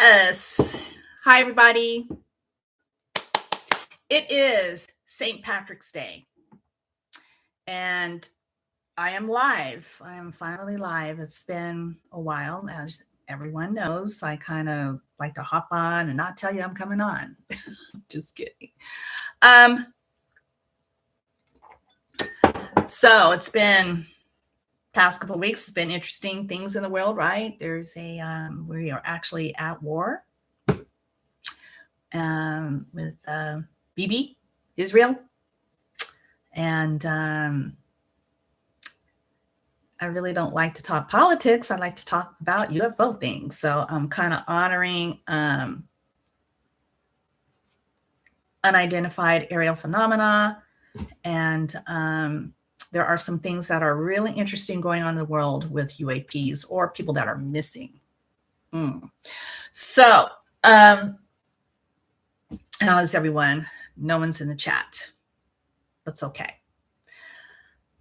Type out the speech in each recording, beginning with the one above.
Yes. Hi, everybody. It is St. Patrick's Day, and I am live. I am finally live. It's been a while, as everyone knows. I kind of like to hop on and not tell you I'm coming on. Just kidding. Um, so it's been past couple of weeks. It's been interesting things in the world, right? There's we are actually at war with Bibi, Israel. And I really don't like to talk politics. I like to talk about UFO things. So I'm kind of honoring unidentified aerial phenomena. And there are some things that are really interesting going on in the world with UAPs or people that are missing. So, how is everyone? No one's in the chat. That's okay.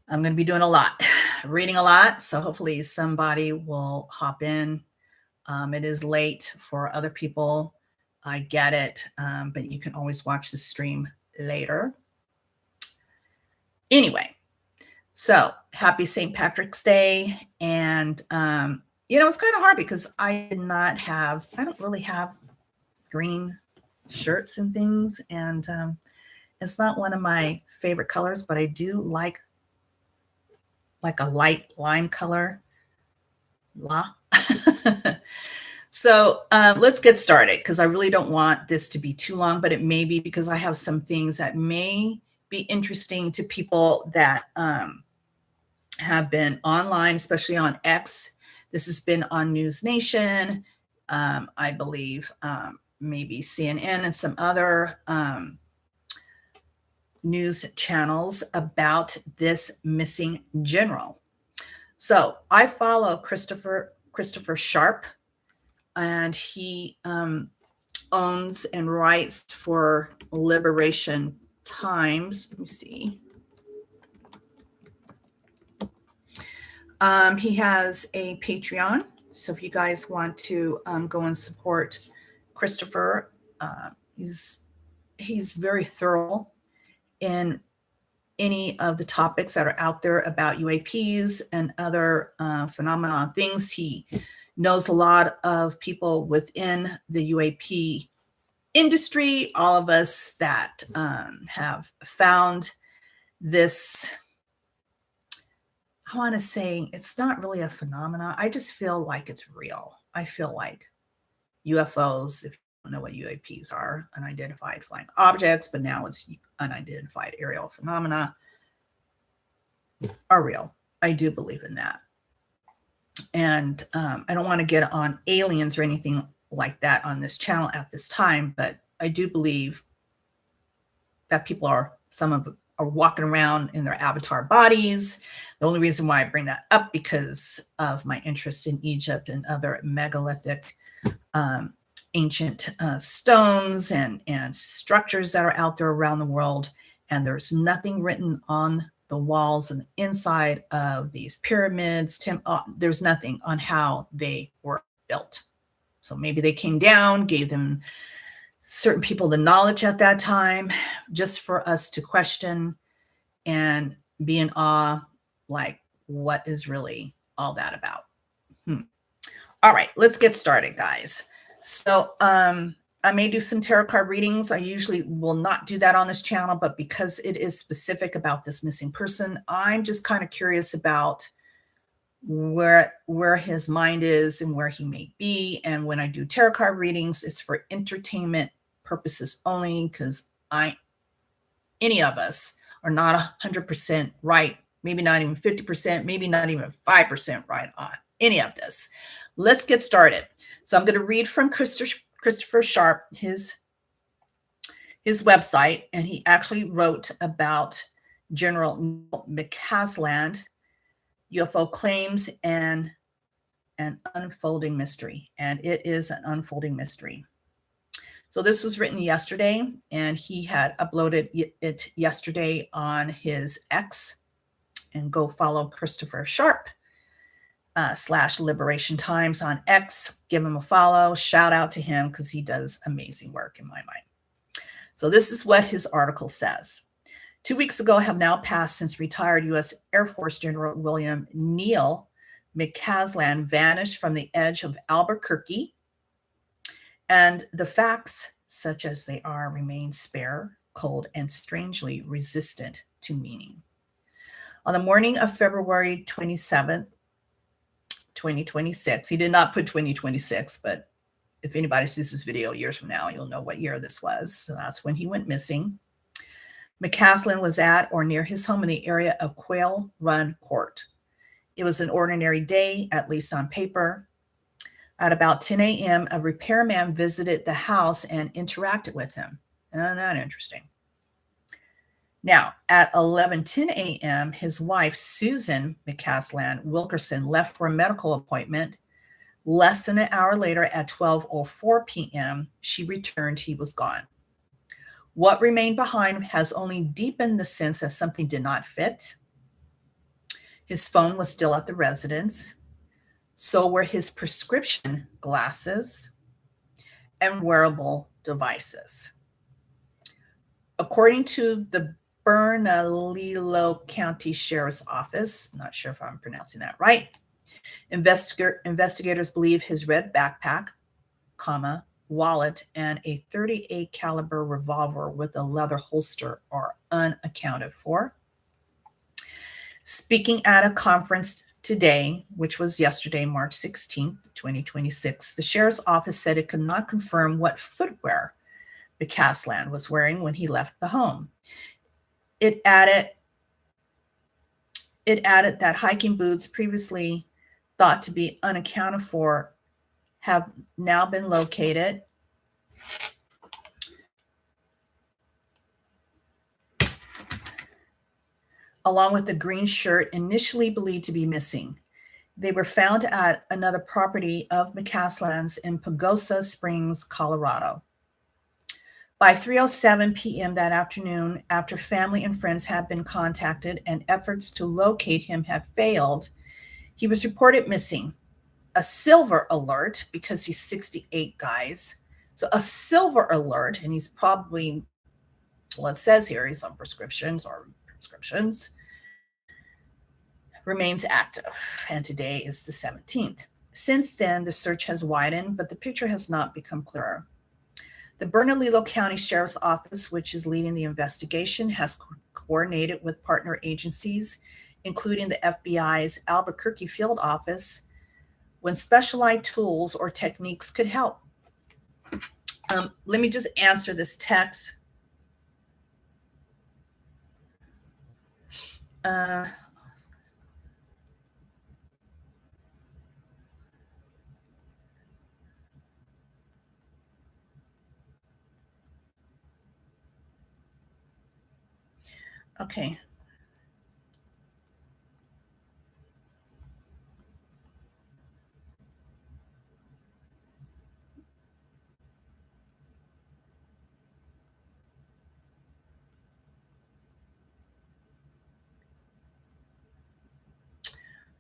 I'm going to be doing a lot, reading a lot. So hopefully somebody will hop in. It is late for other people. I get it. But you can always watch the stream later. Anyway, so happy St. Patrick's Day. And, it's kind of hard because I don't really have green shirts and things. And it's not one of my favorite colors, but I do like a light lime color. So let's get started because I really don't want this to be too long, but it may be because I have some things that may be interesting to people that have been online, especially on X. This has been on News Nation, I believe, maybe CNN and some other news channels about this missing general. So I follow Christopher Sharp, and he owns and writes for Liberation Times. Let me see. He has a Patreon. So if you guys want to go and support Christopher, he's very thorough in any of the topics that are out there about UAPs and other phenomena things. He knows a lot of people within the UAP industry, all of us that have found this. I want to say it's not really a phenomena. I just feel like it's real. I feel like UFOs, if you don't know what UAPs are, unidentified flying objects, but now it's unidentified aerial phenomena, are real. I do believe in that. And I don't want to get on aliens or anything like that on this channel at this time, but I do believe that some of them are walking around in their avatar bodies. The only reason why I bring that up because of my interest in Egypt and other megalithic ancient stones and structures that are out there around the world. And there's nothing written on the walls and the inside of these pyramids. There's nothing on how they were built. So maybe they came down, gave them certain people the knowledge at that time, just for us to question and be in awe, like, what is really all that about? All right, let's get started, guys. So I may do some tarot card readings. I usually will not do that on this channel, but because it is specific about this missing person, I'm just kind of curious about where his mind is and where he may be. And when I do tarot card readings, it's for entertainment purposes only, because any of us are not 100% right, maybe not even 50%, maybe not even 5% right on any of this. Let's get started. So I'm going to read from Christopher Sharp, his website, and he actually wrote about General McCasland, UFO claims, and an unfolding mystery. And it is an unfolding mystery. So this was written yesterday, and he had uploaded it yesterday on his X. And go follow Christopher Sharp. / Liberation Times on X. Give him a follow. Shout out to him because he does amazing work in my mind. So this is what his article says. 2 weeks ago have now passed since retired U.S. Air Force General William Neil McCasland vanished from the edge of Albuquerque, and the facts, such as they are, remain spare, cold, and strangely resistant to meaning. On the morning of February 27th, 2026, he did not put 2026, but if anybody sees this video years from now, you'll know what year this was. So that's when he went missing. McCasland was at or near his home in the area of Quail Run Court. It was an ordinary day, at least on paper. At about 10 a.m., a repairman visited the house and interacted with him. Isn't that interesting? Now, at 11:10 a.m., his wife, Susan McClasland Wilkerson, left for a medical appointment. Less than an hour later, at 12:04 p.m., she returned. He was gone. What remained behind has only deepened the sense that something did not fit. His phone was still at the residence. So were his prescription glasses and wearable devices. According to the Bernalillo County Sheriff's Office, not sure if I'm pronouncing that right, investigators believe his red backpack, wallet, and a .38 caliber revolver with a leather holster are unaccounted for. Speaking at a conference today, which was yesterday, March 16th, 2026, the sheriff's office said it could not confirm what footwear McCasland was wearing when he left the home. It added that hiking boots previously thought to be unaccounted for have now been located. Along with the green shirt initially believed to be missing. They were found at another property of McCasland's in Pagosa Springs, Colorado. By 3:07 p.m. that afternoon, after family and friends had been contacted and efforts to locate him had failed, he was reported missing. A silver alert, because he's 68, guys. So a silver alert, and he's probably, well, it says here he's on prescriptions, remains active, and today is the 17th. Since then, the search has widened, but the picture has not become clearer. The Bernalillo County Sheriff's Office, which is leading the investigation, has coordinated with partner agencies, including the FBI's Albuquerque field office, when specialized tools or techniques could help. Let me just answer this text. Okay.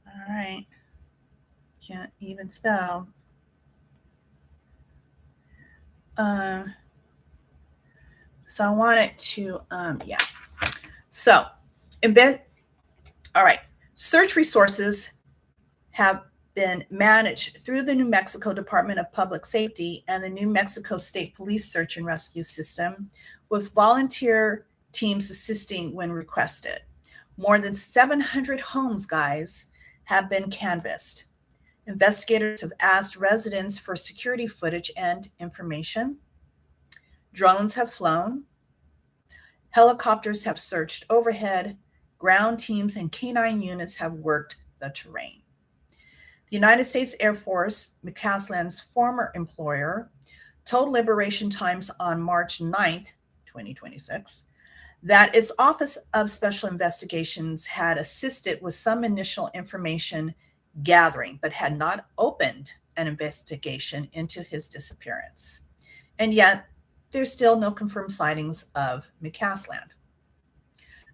All right. Can't even spell. So I wanted to, yeah. So, all right. Search resources have been managed through the New Mexico Department of Public Safety and the New Mexico State Police Search and Rescue System, with volunteer teams assisting when requested. More than 700 homes, guys, have been canvassed. Investigators have asked residents for security footage and information. Drones have flown. Helicopters have searched overhead. Ground teams and canine units have worked the terrain. The United States Air Force, McCasland's former employer, told Liberation Times on March 9th, 2026, that its Office of Special Investigations had assisted with some initial information gathering, but had not opened an investigation into his disappearance. And yet, there's still no confirmed sightings of McCasland.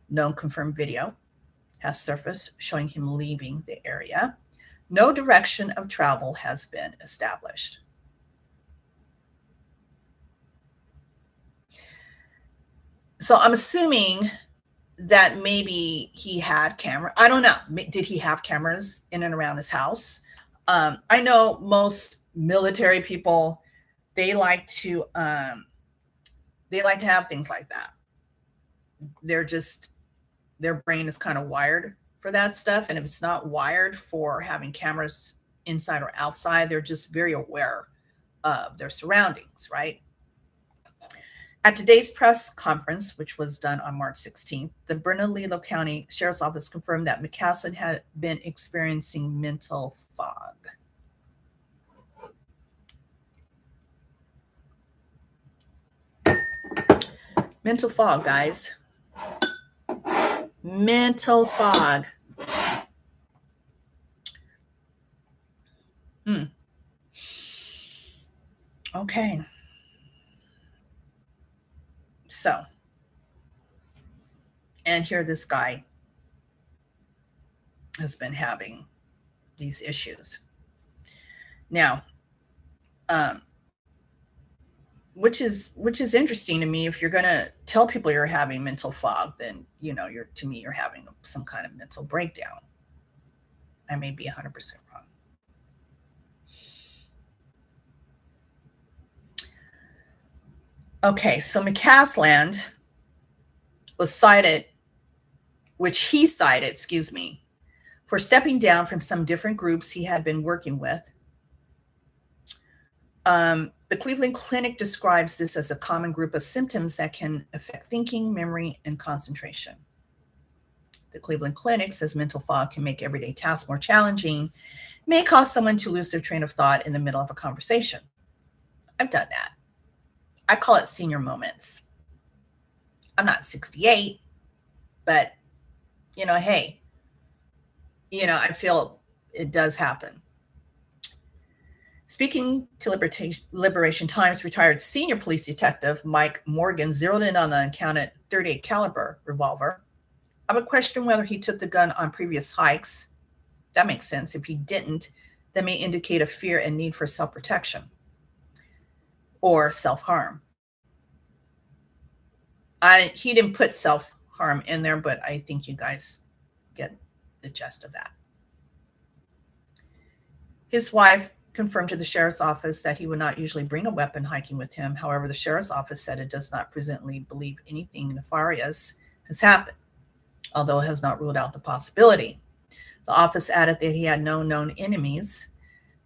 No confirmed video has surfaced showing him leaving the area. No direction of travel has been established. So I'm assuming that maybe he had camera. I don't know. Did he have cameras in and around his house? I know most military people, they like to have things like that. Their brain is kind of wired for that stuff, and if it's not wired for having cameras inside or outside, they're just very aware of their surroundings, right? At today's press conference, which was done on March 16th, the Bernalillo County Sheriff's Office confirmed that McCasland had been experiencing mental fog. Mental fog, guys. Mental fog. Okay. So, and here this guy has been having these issues. Now, which is interesting to me. If you're going to tell people you're having mental fog, then you're having some kind of mental breakdown. I may be 100% wrong. Okay, so McCasland was cited, for stepping down from some different groups he had been working with. The Cleveland Clinic describes this as a common group of symptoms that can affect thinking, memory, and concentration. The Cleveland Clinic says mental fog can make everyday tasks more challenging, may cause someone to lose their train of thought in the middle of a conversation. I've done that. I call it senior moments. I'm not 68, but, hey, I feel it does happen. Speaking to Liberation Times, retired senior police detective Mike Morgan zeroed in on the encountered .38 caliber revolver. I would question whether he took the gun on previous hikes. That makes sense. If he didn't, that may indicate a fear and need for self-protection or self-harm. He didn't put self-harm in there, but I think you guys get the gist of that. His wife confirmed to the sheriff's office that he would not usually bring a weapon hiking with him. However, the sheriff's office said it does not presently believe anything nefarious has happened, although it has not ruled out the possibility. The office added that he had no known enemies.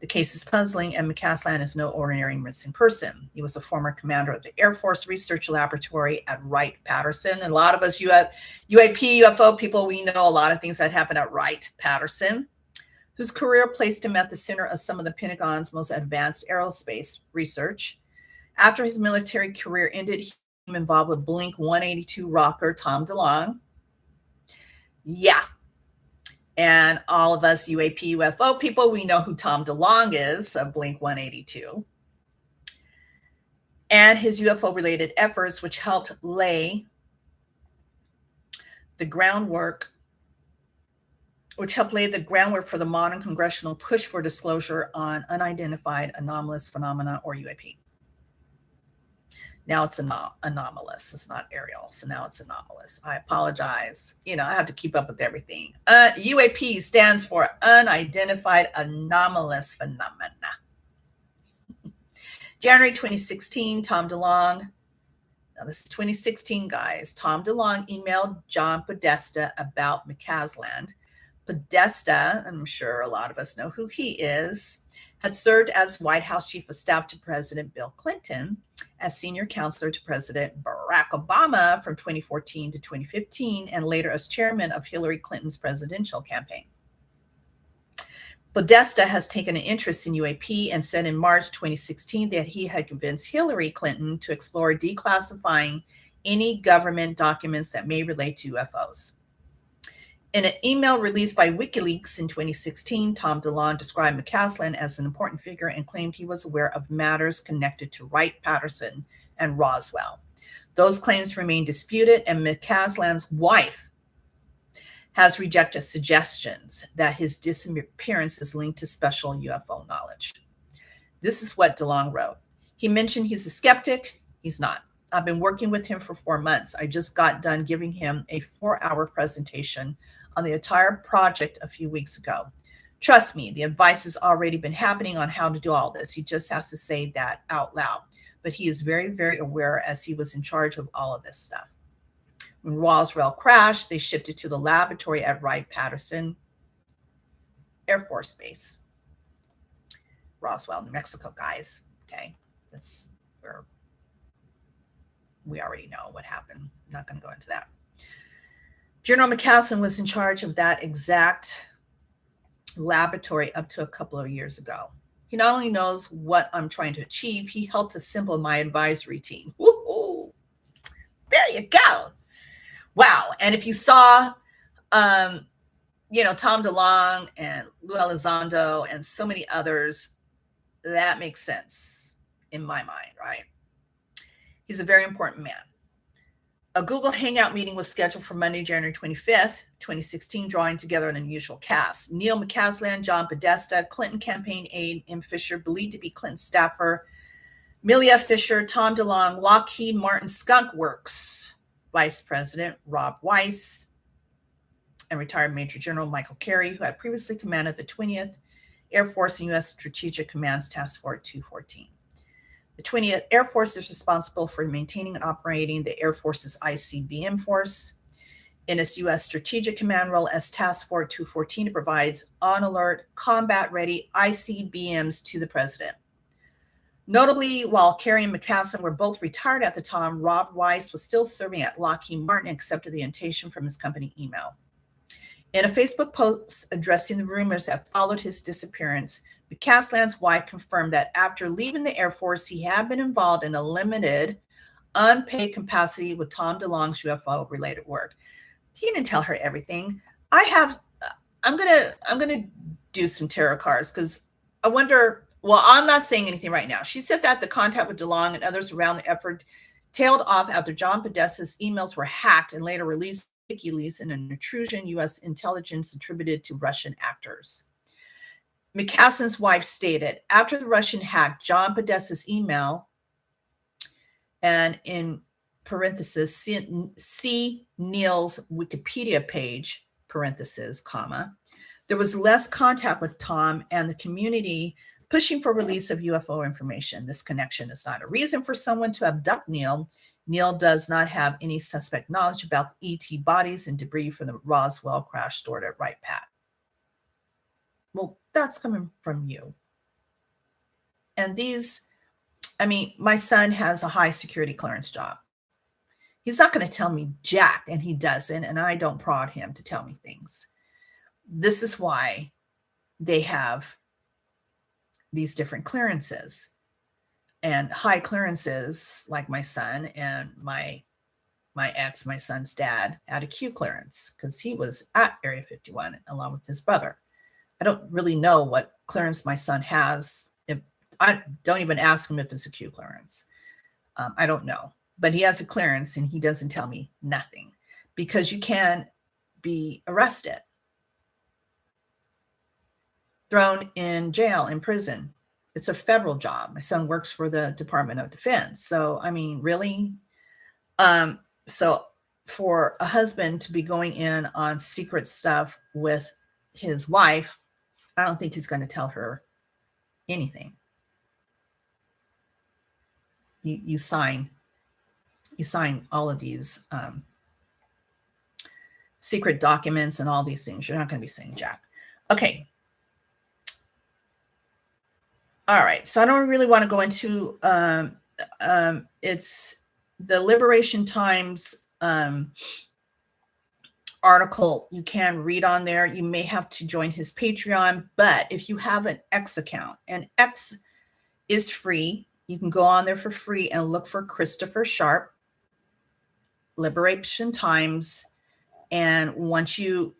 The case is puzzling, and McClasland is no ordinary missing person. He was a former commander of the Air Force Research Laboratory at Wright-Patterson. And a lot of us UAP, UFO people, we know a lot of things that happened at Wright-Patterson, whose career placed him at the center of some of the Pentagon's most advanced aerospace research. After his military career ended, he became involved with Blink 182 rocker Tom DeLonge. Yeah. And all of us UAP UFO people, we know who Tom DeLonge is of Blink 182. And his UFO-related efforts, which helped lay the groundwork for the modern congressional push for disclosure on unidentified anomalous phenomena, or UAP. Now it's anomalous. It's not aerial, so now it's anomalous. I apologize. I have to keep up with everything. UAP stands for unidentified anomalous phenomena. January 2016, Tom DeLonge. Now this is 2016, guys. Tom DeLonge emailed John Podesta about McCasland. Podesta, I'm sure a lot of us know who he is, had served as White House Chief of Staff to President Bill Clinton, as senior counselor to President Barack Obama from 2014 to 2015, and later as chairman of Hillary Clinton's presidential campaign. Podesta has taken an interest in UAP and said in March 2016 that he had convinced Hillary Clinton to explore declassifying any government documents that may relate to UFOs. In an email released by WikiLeaks in 2016, Tom DeLonge described McCasland as an important figure and claimed he was aware of matters connected to Wright-Patterson and Roswell. Those claims remain disputed, and McCasland's wife has rejected suggestions that his disappearance is linked to special UFO knowledge. This is what DeLong wrote. He mentioned he's a skeptic. He's not. I've been working with him for 4 months. I just got done giving him a 4-hour presentation on the entire project a few weeks ago. Trust me, the advice has already been happening on how to do all this. He just has to say that out loud. But he is very, very aware, as he was in charge of all of this stuff. When Roswell crashed, they shipped it to the laboratory at Wright-Patterson Air Force Base. Roswell, New Mexico, guys. Okay, that's where we already know what happened. I'm not going to go into that. General McCasland was in charge of that exact laboratory up to a couple of years ago. He not only knows what I'm trying to achieve, he helped assemble my advisory team. Woo-hoo. There you go. Wow. And if you saw, Tom DeLong and Lou Elizondo and so many others, that makes sense in my mind, right? He's a very important man. A Google Hangout meeting was scheduled for Monday, January 25th, 2016, drawing together an unusual cast. Neil McCasland, John Podesta, Clinton campaign aide M. Fisher, believed to be Clinton staffer, Milia Fisher, Tom DeLong, Lockheed Martin Skunk Works Vice President Rob Weiss, and retired Major General Michael Carey, who had previously commanded the 20th Air Force and U.S. Strategic Command's Task Force 214. The 20th Air Force is responsible for maintaining and operating the Air Force's ICBM force. In its U.S. Strategic Command role as Task Force 214, it provides on-alert, combat-ready ICBMs to the president. Notably, while Carey and McCasland were both retired at the time, Rob Weiss was still serving at Lockheed Martin and accepted the invitation from his company email. In a Facebook post addressing the rumors that followed his disappearance, McCasland's wife confirmed that after leaving the Air Force, he had been involved in a limited, unpaid capacity with Tom DeLong's UFO-related work. He didn't tell her everything. I'm gonna do some tarot cards because I wonder. Well, I'm not saying anything right now. She said that the contact with DeLong and others around the effort tailed off after John Podesta's emails were hacked and later released by WikiLeaks in an intrusion U.S. intelligence attributed to Russian actors. McCasland's wife stated, after the Russian hacked John Podesta's email, and in parentheses, see Neil's Wikipedia page, parentheses, comma, there was less contact with Tom and the community pushing for release of UFO information. This connection is not a reason for someone to abduct Neil. Neil does not have any suspect knowledge about ET bodies and debris from the Roswell crash stored at Wright-Pat. Well, that's coming from you. And my son has a high security clearance job. He's not going to tell me jack, and he doesn't, and I don't prod him to tell me things. This is why they have these different clearances, and high clearances, like my son and my son's dad, had a Q clearance because he was at Area 51 along with his brother. I don't really know what clearance my son has. I don't even ask him if it's a Q clearance. I don't know, but he has a clearance and he doesn't tell me nothing because you can be arrested, thrown in jail, in prison. It's a federal job. My son works for the Department of Defense. So, really? So for a husband to be going in on secret stuff with his wife, I don't think he's going to tell her anything. You sign all of these secret documents and all these things. You're not going to be saying jack. Okay. All right, so I don't really want to go into, it's the Liberation Times article you can read on there. You may have to join his Patreon, but if you have an X account, and X is free, you can go on there for free and look for Christopher Sharp, Liberation Times, and once you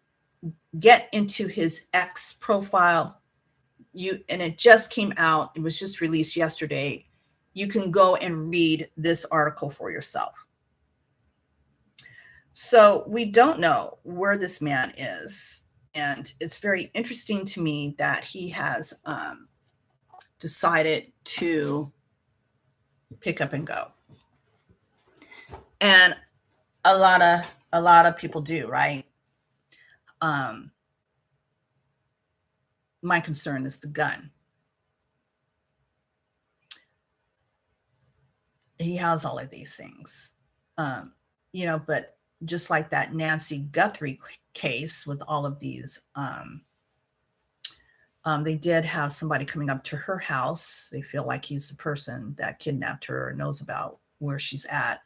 get into his X profile, and it just came out, it was just released yesterday, you can go and read this article for yourself. So we don't know where this man is. And it's very interesting to me that he has decided to pick up and go. And a lot of people do, right? Um, my concern is the gun. He has all of these things. Um, but just like that Nancy Guthrie case with all of these, they did have somebody coming up to her house. They feel like he's the person that kidnapped her or knows about where she's at.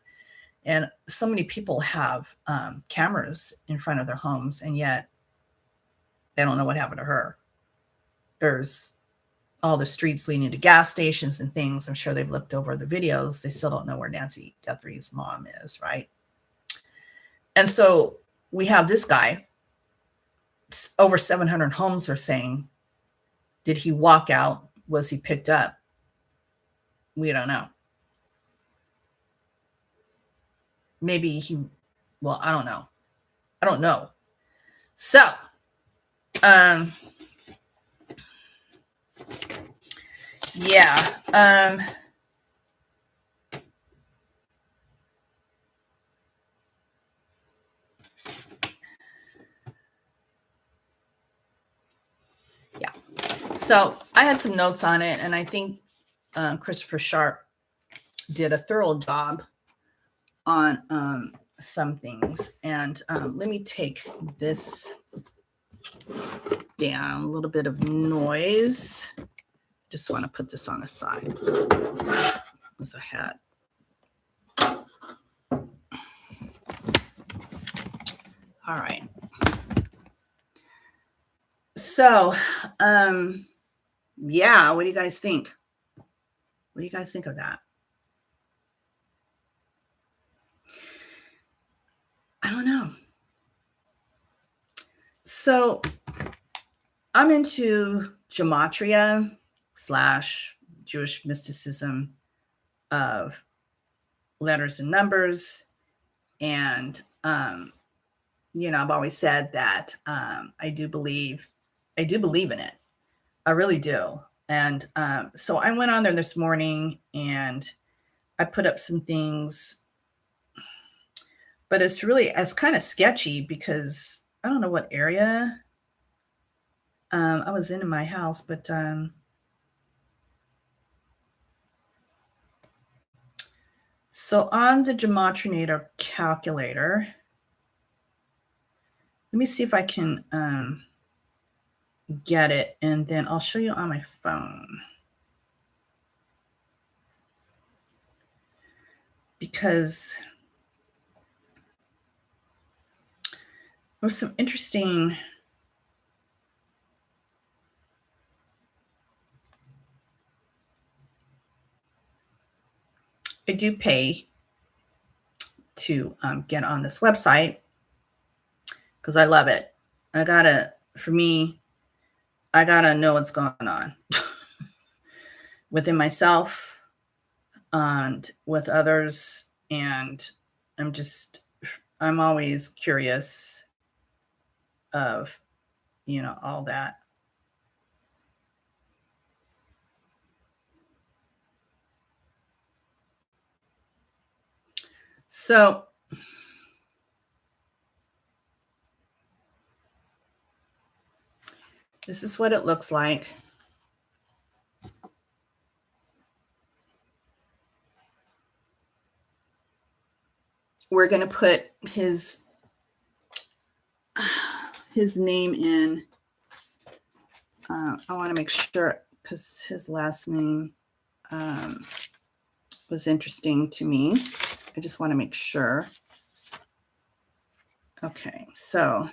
And so many people have cameras in front of their homes, and yet they don't know what happened to her. There's all the streets leading to gas stations and things. I'm sure they've looked over the videos. They still don't know where Nancy Guthrie's mom is, right? And so we have this guy. Over 700 homes are saying, did he walk out? Was he picked up? We don't know. Maybe well, I don't know. I don't know. So, yeah. Yeah. So I had some notes on it, and I think Christopher Sharp did a thorough job on some things. And let me take this down. A little bit of noise. Just want to put this on the side as a hat. All right. So, yeah, what do you guys think? What do you guys think of that? I don't know. So, I'm into gematria / Jewish mysticism of letters and numbers. And, I've always said that I do believe in it. I really do. And so I went on there this morning and I put up some things, but it's kind of sketchy because I don't know what area I was in my house, but so on the Gematrinator calculator, let me see if I can get it, and then I'll show you on my phone. Because there's some interesting I do pay to get on this website because I love it. I gotta know what's going on within myself and with others. And I'm always curious of, all that. So this is what it looks like. We're going to put his name in. I want to make sure because his last name was interesting to me. I just want to make sure. Okay, so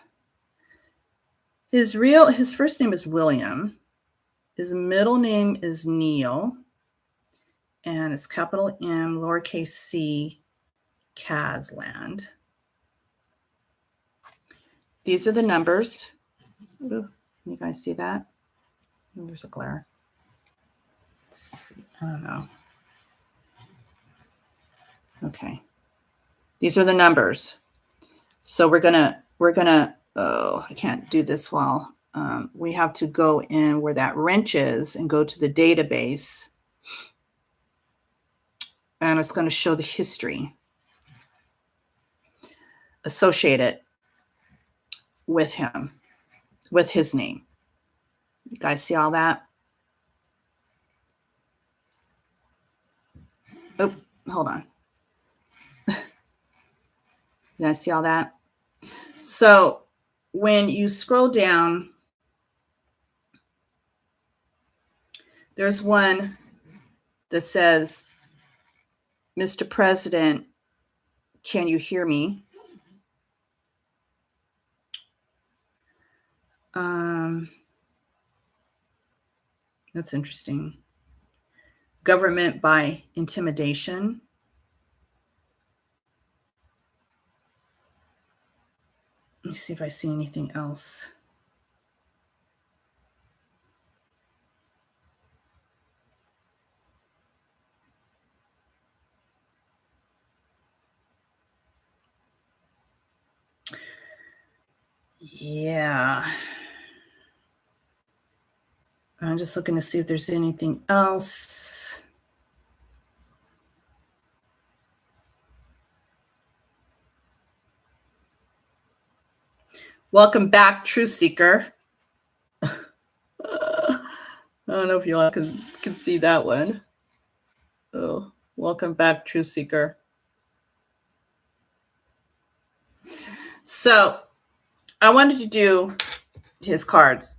his first name is William. His middle name is Neil, and it's capital M, lowercase c, McClasland. These are the numbers. Ooh, can you guys see that? Oh, there's a glare. Let's see. I don't know. Okay. These are the numbers. So we're gonna, oh, I can't do this well. We have to go in where that wrench is and go to the database. And it's going to show the history associated with him, with his name. You guys see all that? Oh, hold on. You guys see all that? So when you scroll down, there's one that says, Mr. President, can you hear me? That's interesting. Government by intimidation. Let me see if I see anything else. Yeah. I'm just looking to see if there's anything else. Welcome back, Truth Seeker. I don't know if y'all can see that one. Oh, welcome back, Truth Seeker. So I wanted to do his cards.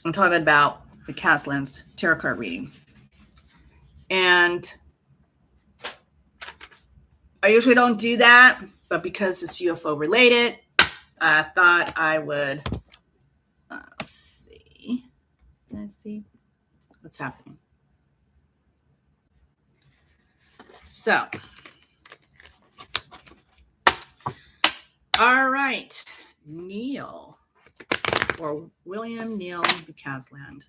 I'm talking about McCasland's tarot card reading. And I usually don't do that, but because it's UFO related, I thought I would, let's see what's happening. So, all right, Neil, or William Neil McCasland,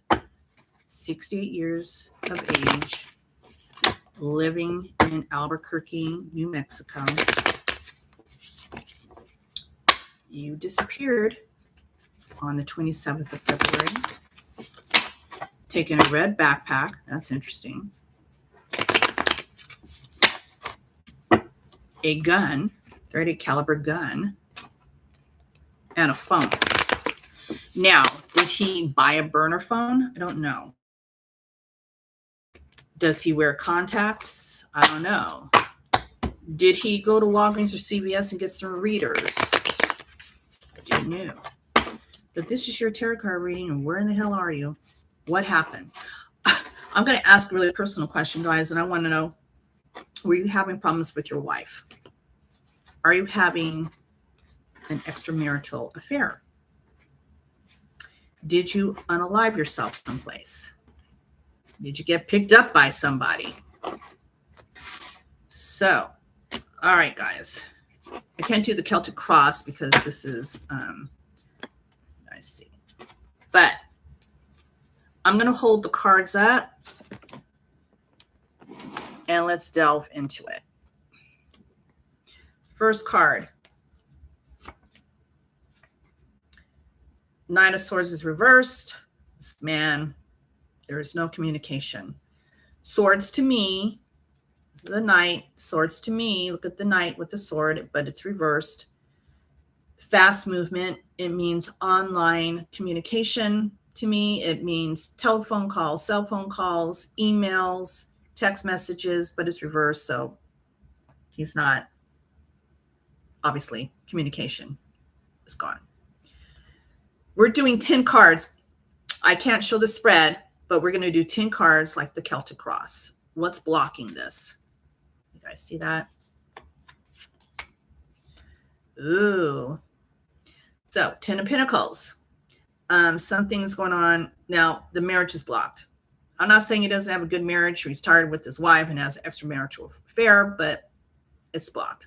68 years of age, living in Albuquerque, New Mexico. You disappeared on the 27th of February, taking a red backpack. That's interesting. A gun, 30 caliber gun, and a phone. Now, did he buy a burner phone? I don't know. Does he wear contacts? I don't know. Did he go to Walgreens or CVS and get some readers? I didn't know. But this is your tarot card reading, and where in the hell are you? What happened? I'm going to ask a really personal question, guys, and I want to know, were you having problems with your wife? Are you having an extramarital affair? Did you unalive yourself someplace? Did you get picked up by somebody? So, all right, guys. I can't do the Celtic cross because this is, I see. But I'm going to hold the cards up and let's delve into it. First card. Nine of Swords is reversed. This man, there is no communication. Swords to me, this is a knight. Swords to me, look at the knight with the sword, but it's reversed. Fast movement, it means online communication to me. It means telephone calls, cell phone calls, emails, text messages, but it's reversed. So he's not, obviously, communication is gone. We're doing 10 cards. I can't show the spread, but we're going to do 10 cards like the Celtic cross. What's blocking this? You guys see that? Ooh. So 10 of Pentacles. Something's going on. Now, the marriage is blocked. I'm not saying he doesn't have a good marriage or he's tired with his wife and has an extramarital affair, but it's blocked.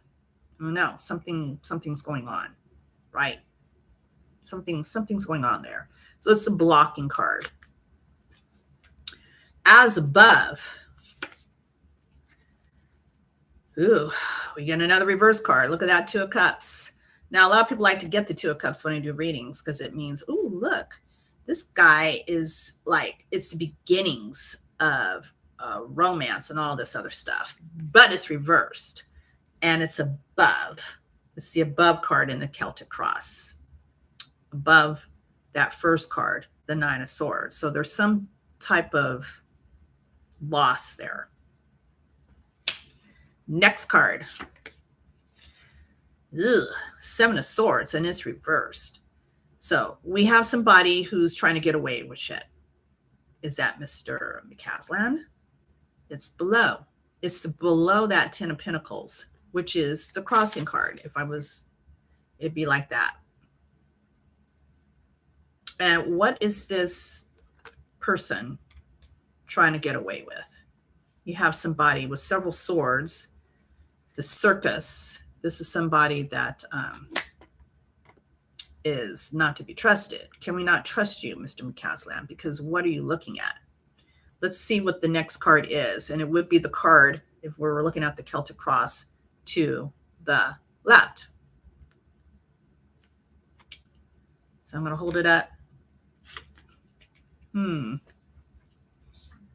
Oh no, something's going on, right? Something's going on there. So it's a blocking card. As above. Ooh, we get another reverse card. Look at that, Two of Cups. Now, a lot of people like to get the Two of Cups when I do readings because it means, ooh, look, this guy is like, it's the beginnings of romance and all this other stuff, but it's reversed and it's above. It's the above card in the Celtic cross, above that first card, the Nine of Swords. So there's some type of loss there. Next card. Ugh, Seven of Swords, and it's reversed. So we have somebody who's trying to get away with shit. Is that Mr. McCasland? It's below. It's below that Ten of Pentacles, which is the crossing card. If I was, it'd be like that. And what is this person trying to get away with? You have somebody with several swords. The circus. This is somebody that is not to be trusted. Can we not trust you, Mr. McCasland? Because what are you looking at? Let's see what the next card is. And it would be the card, if we were looking at the Celtic cross, to the left. So I'm going to hold it up.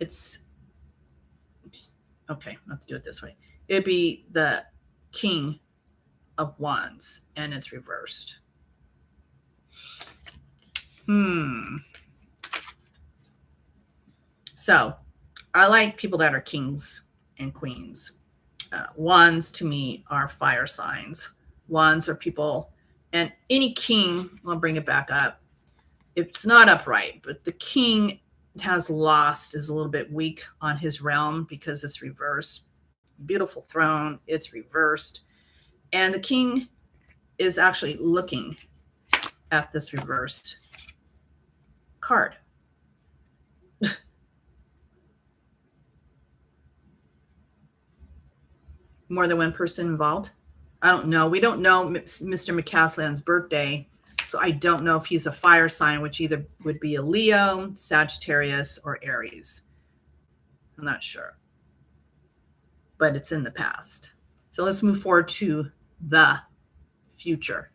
It's, okay, I'll have to do it this way. It'd be the King of Wands, and it's reversed. So I like people that are kings and queens. Wands to me are fire signs. Wands are people, and any king, I'll bring it back up. It's not upright, but the king has lost, is a little bit weak on his realm because it's reversed. Beautiful throne, it's reversed. And the king is actually looking at this reversed card. More than one person involved? I don't know. We don't know Mr. McCasland's birthday, so I don't know if he's a fire sign, which either would be a Leo, Sagittarius, or Aries. I'm not sure. But it's in the past. So let's move forward to the future.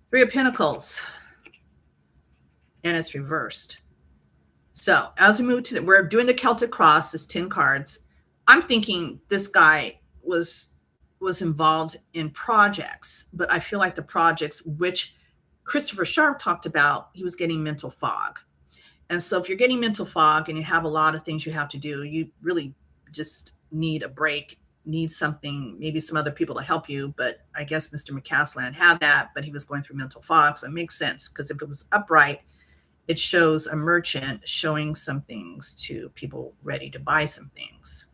Three of Pentacles. And it's reversed. So as we move to we're doing the Celtic cross, this 10 cards. I'm thinking this guy was involved in projects, but I feel like the projects, which Christopher Sharp talked about, he was getting mental fog. And so if you're getting mental fog and you have a lot of things you have to do, you really just need a break, need something, maybe some other people to help you. But I guess Mr. McCasland had that, but he was going through mental fog. So it makes sense, because if it was upright, it shows a merchant showing some things to people ready to buy some things.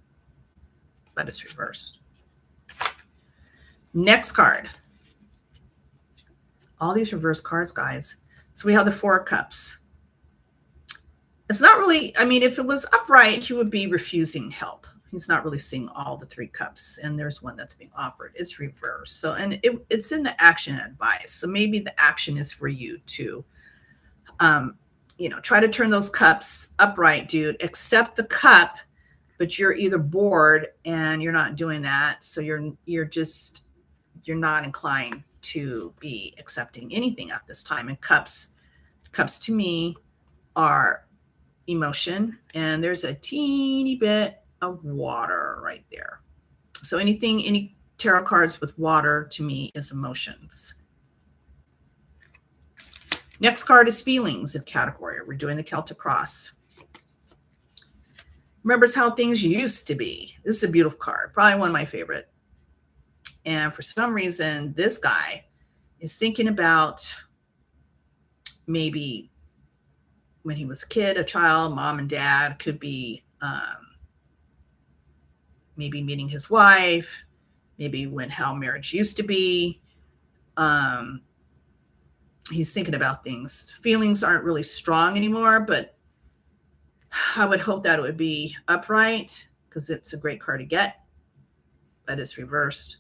But it's reversed. Next card. All these reverse cards, guys. So we have the Four of Cups. It's not really, I mean, if it was upright, he would be refusing help. He's not really seeing all the three cups, and there's one that's being offered. It's reversed. So, and it's in the action advice. So maybe the action is for you to, try to turn those cups upright, dude. Accept the cup, but you're either bored and you're not doing that. So you're not inclined to be accepting anything at this time. And cups to me are emotion, and there's a teeny bit of water right there. So any tarot cards with water to me is emotions. Next card is feelings in category. We're doing the Celtic cross. Remembers how things used to be. This is a beautiful card, probably one of my favorite. And for some reason, this guy is thinking about maybe when he was a kid, a child, mom and dad, could be maybe meeting his wife, maybe how marriage used to be. He's thinking about things. Feelings aren't really strong anymore, but I would hope that it would be upright, because it's a great card to get, but it's reversed.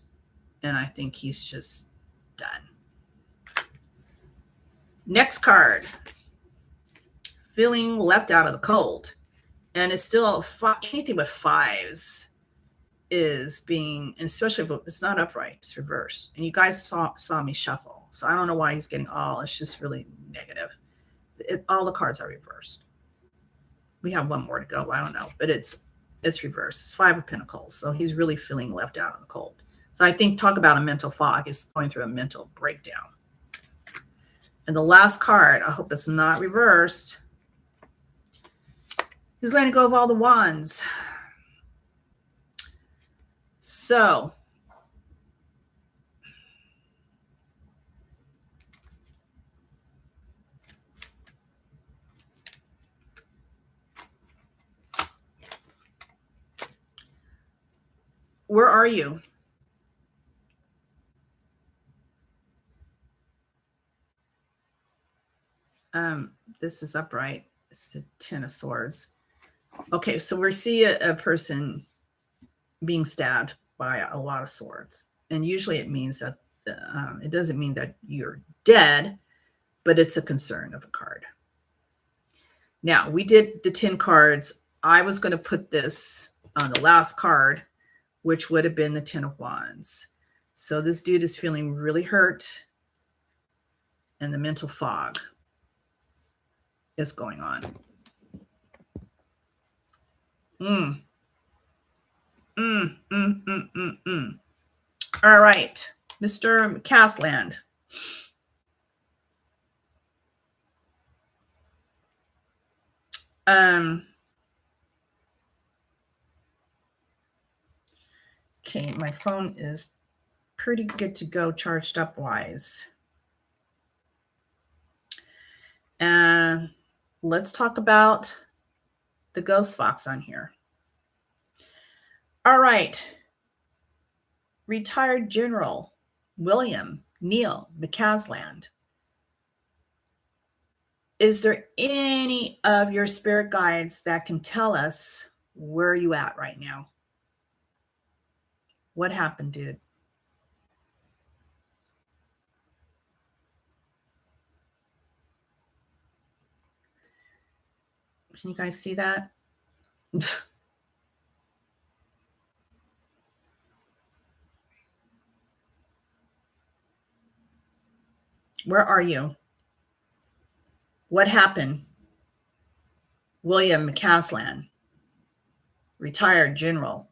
And I think he's just done. Next card. Feeling left out of the cold. And it's still anything with fives is being, and especially if it's not upright, it's reversed. And you guys saw me shuffle. So I don't know why he's getting all, it's just really negative. All the cards are reversed. We have one more to go. I don't know, but it's reversed. It's 5 of Pentacles. So he's really feeling left out in the cold. So I think talk about a mental fog. He's going through a mental breakdown. And the last card, I hope it's not reversed. He's letting go of all the wands. So where are you? This is upright. It's a 10 of Swords. Okay, so we see a person being stabbed by a lot of swords. And usually it means that it doesn't mean that you're dead, but it's a concern of a card. Now, we did the 10 cards. I was going to put this on the last card, which would have been the 10 of Wands. So this dude is feeling really hurt, and the mental fog is going on. All right, Mr. McCasland. Okay, my phone is pretty good to go, charged up wise. And let's talk about the ghost fox on here. All right. Retired General William Neil McCasland. Is there any of your spirit guides that can tell us where are you at right now? What happened, dude? Can you guys see that? Where are you? What happened? William McCasland, retired general.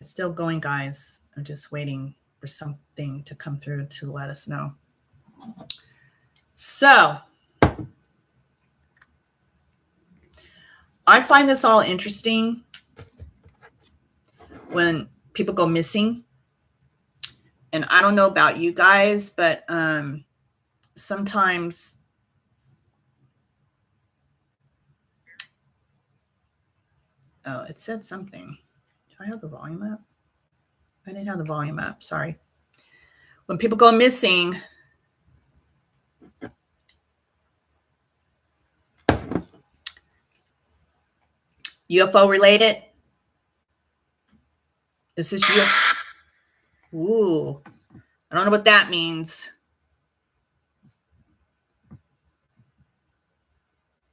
It's still going, guys. I'm just waiting for something to come through to let us know. So I find this all interesting when people go missing. And I don't know about you guys, but sometimes it said something. Do I have the volume up? I didn't have the volume up. Sorry. When people go missing, UFO related? Is this you? Ooh, I don't know what that means.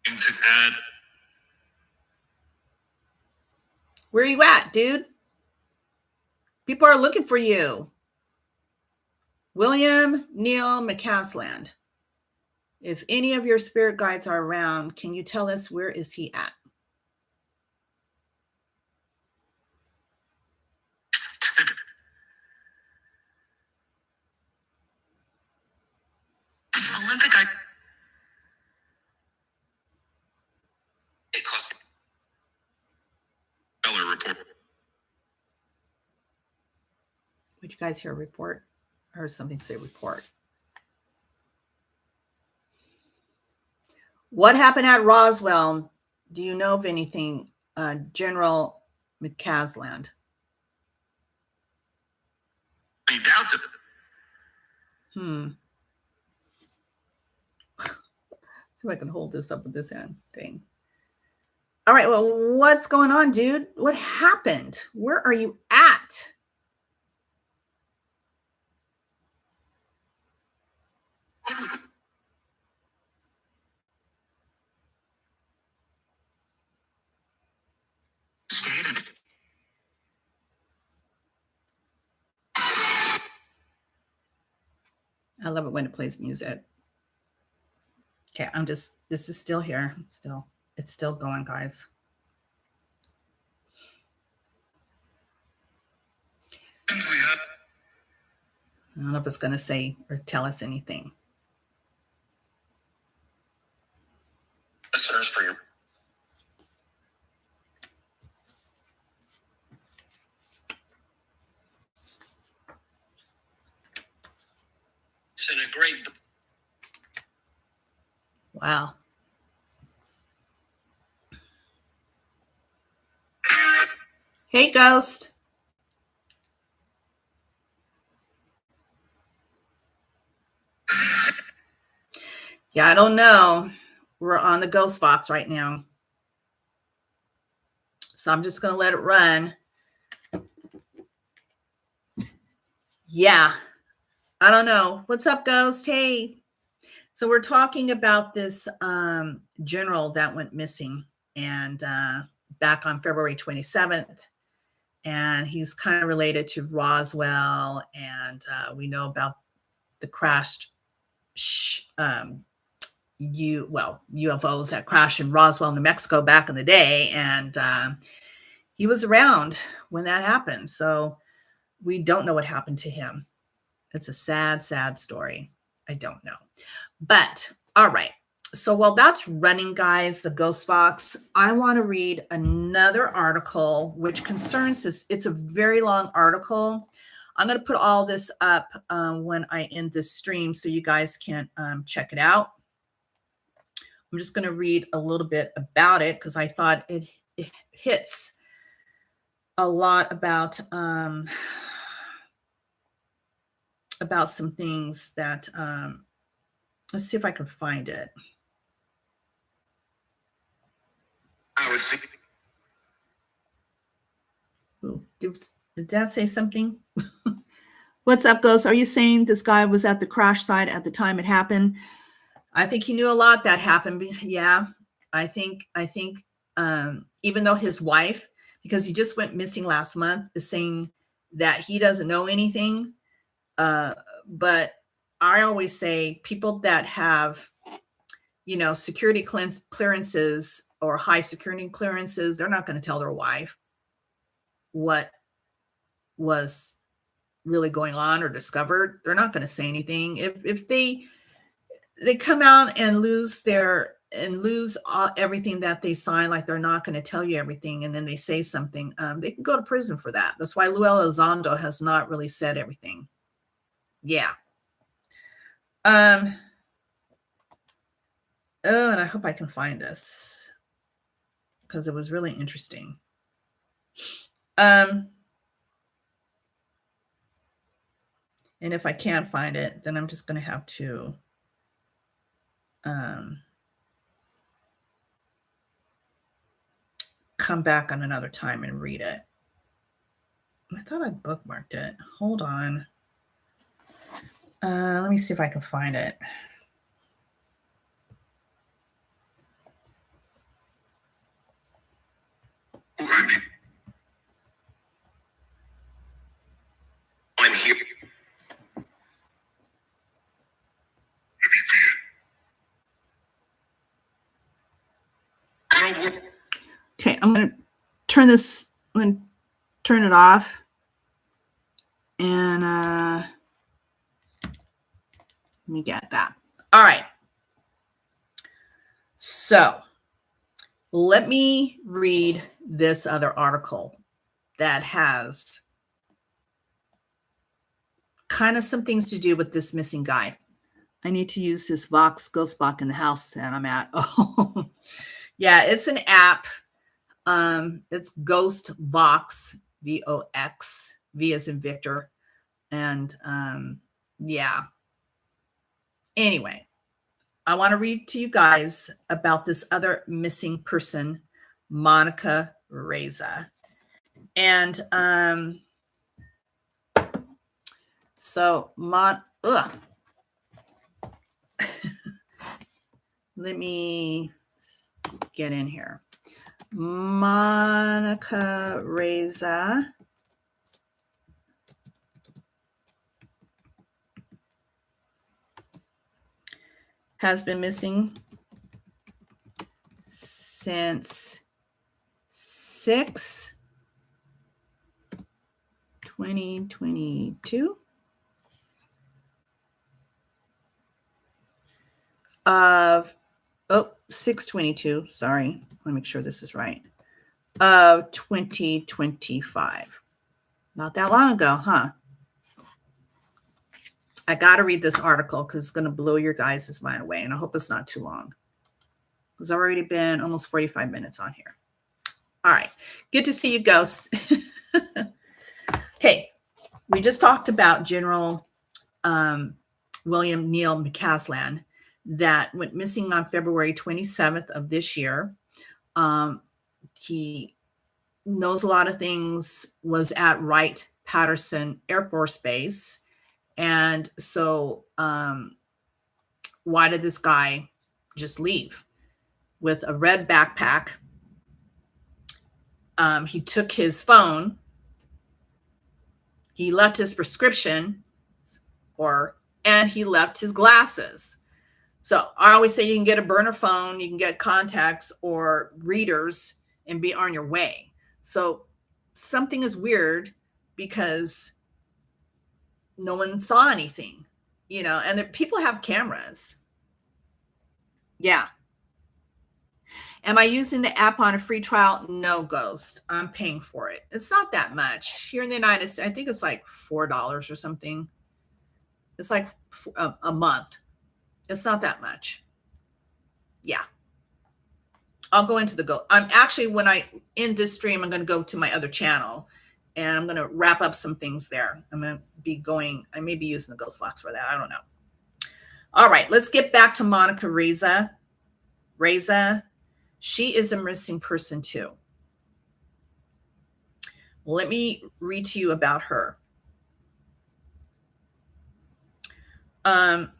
To add. Where are you at, dude? People are looking for you. William Neil McCasland. If any of your spirit guides are around, can you tell us where is he at? Olympic report. Would you guys hear a report? I heard something say report. What happened at Roswell? Do you know of anything, General McCasland? He doubts it. See if I can hold this up with this hand thing. All right, well, what's going on, dude? What happened? Where are you at? I love it when it plays music. Okay, this is still here. It's still going, guys. I don't know if it's going to say or tell us anything. Listeners for your in a great. Wow. Hey, Ghost. Yeah, I don't know. We're on the Ghost Box right now. So I'm just going to let it run. Yeah. I don't know. What's up, Ghost? Hey. So we're talking about this general that went missing and back on February 27th. And he's kind of related to Roswell. And we know about the crashed UFOs that crashed in Roswell, New Mexico back in the day. And he was around when that happened. So we don't know what happened to him. It's a sad, sad story. I don't know. But all right. So while that's running, guys, the Ghost Fox, I want to read another article which concerns this. It's a very long article. I'm going to put all this up when I end this stream so you guys can check it out. I'm just going to read a little bit about it because I thought it hits a lot about some things that let's see if I can find it. I would see. Ooh, did Dad say something? What's up, Ghost? Are you saying this guy was at the crash site at the time it happened? I think he knew a lot that happened. Yeah, I think even though his wife, because he just went missing last month, is saying that he doesn't know anything. But I always say people that have, security clearances or high security clearances, they're not going to tell their wife what was really going on or discovered. They're not going to say anything. If they come out and lose everything that they sign, like they're not going to tell you everything, and then they say something, they can go to prison for that. That's why Luella Elizondo has not really said everything. Yeah. Oh, and I hope I can find this because it was really interesting. And if I can't find it, then I'm just going to have to come back on another time and read it. I thought I bookmarked it. Hold on. Let me see if I can find it. I'm here. Okay, I'm going to turn this. I'm going to turn it off. And let me get that. All right. So let me read this other article that has kind of some things to do with this missing guy. I need to use this Vox Ghost Box in the house that I'm at. Oh, yeah, it's an app. It's Ghost Vox, VOX, V as in Victor. And yeah. Anyway, I want to read to you guys about this other missing person, Monica Reza. And so let me get in here. Monica Reza. has been missing since 6/2022 of 6/22, sorry, let me make sure this is right, of 2025. Not that long ago, huh? I got to read this article because it's going to blow your guys' mind away, and I hope it's not too long because I've already been almost 45 minutes on here. All right. Good to see you, Ghost. Okay. We just talked about General William Neil McCasland that went missing on February 27th of this year. He knows a lot of things, was at Wright-Patterson Air Force Base. And so why did this guy just leave with a red backpack? He took his phone. He left his prescription, and he left his glasses. So I always say you can get a burner phone, you can get contacts or readers and be on your way. So something is weird because no one saw anything, and people have cameras. Yeah. Am I using the app on a free trial? No, Ghost. I'm paying for it. It's not that much. Here in the United States, I think it's like $4 or something. It's like a month. It's not that much. Yeah. I'll go into I'm actually, when I end this stream, I'm going to go to my other channel and I'm going to wrap up some things there. I'm going to be I may be using the Ghost Box for that. I don't know. All right. Let's get back to Monica Reza. She is a missing person too. Let me read to you about her.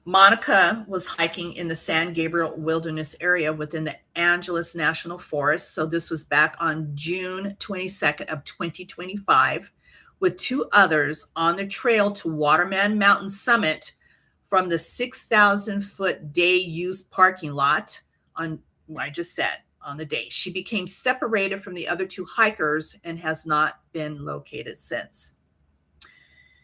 Monica was hiking in the San Gabriel Wilderness area within the Angeles National Forest. So this was back on June 22nd of 2025 with two others on the trail to Waterman Mountain Summit from the 6,000-foot day use parking lot on what I just said. On the day she became separated from the other two hikers and has not been located since.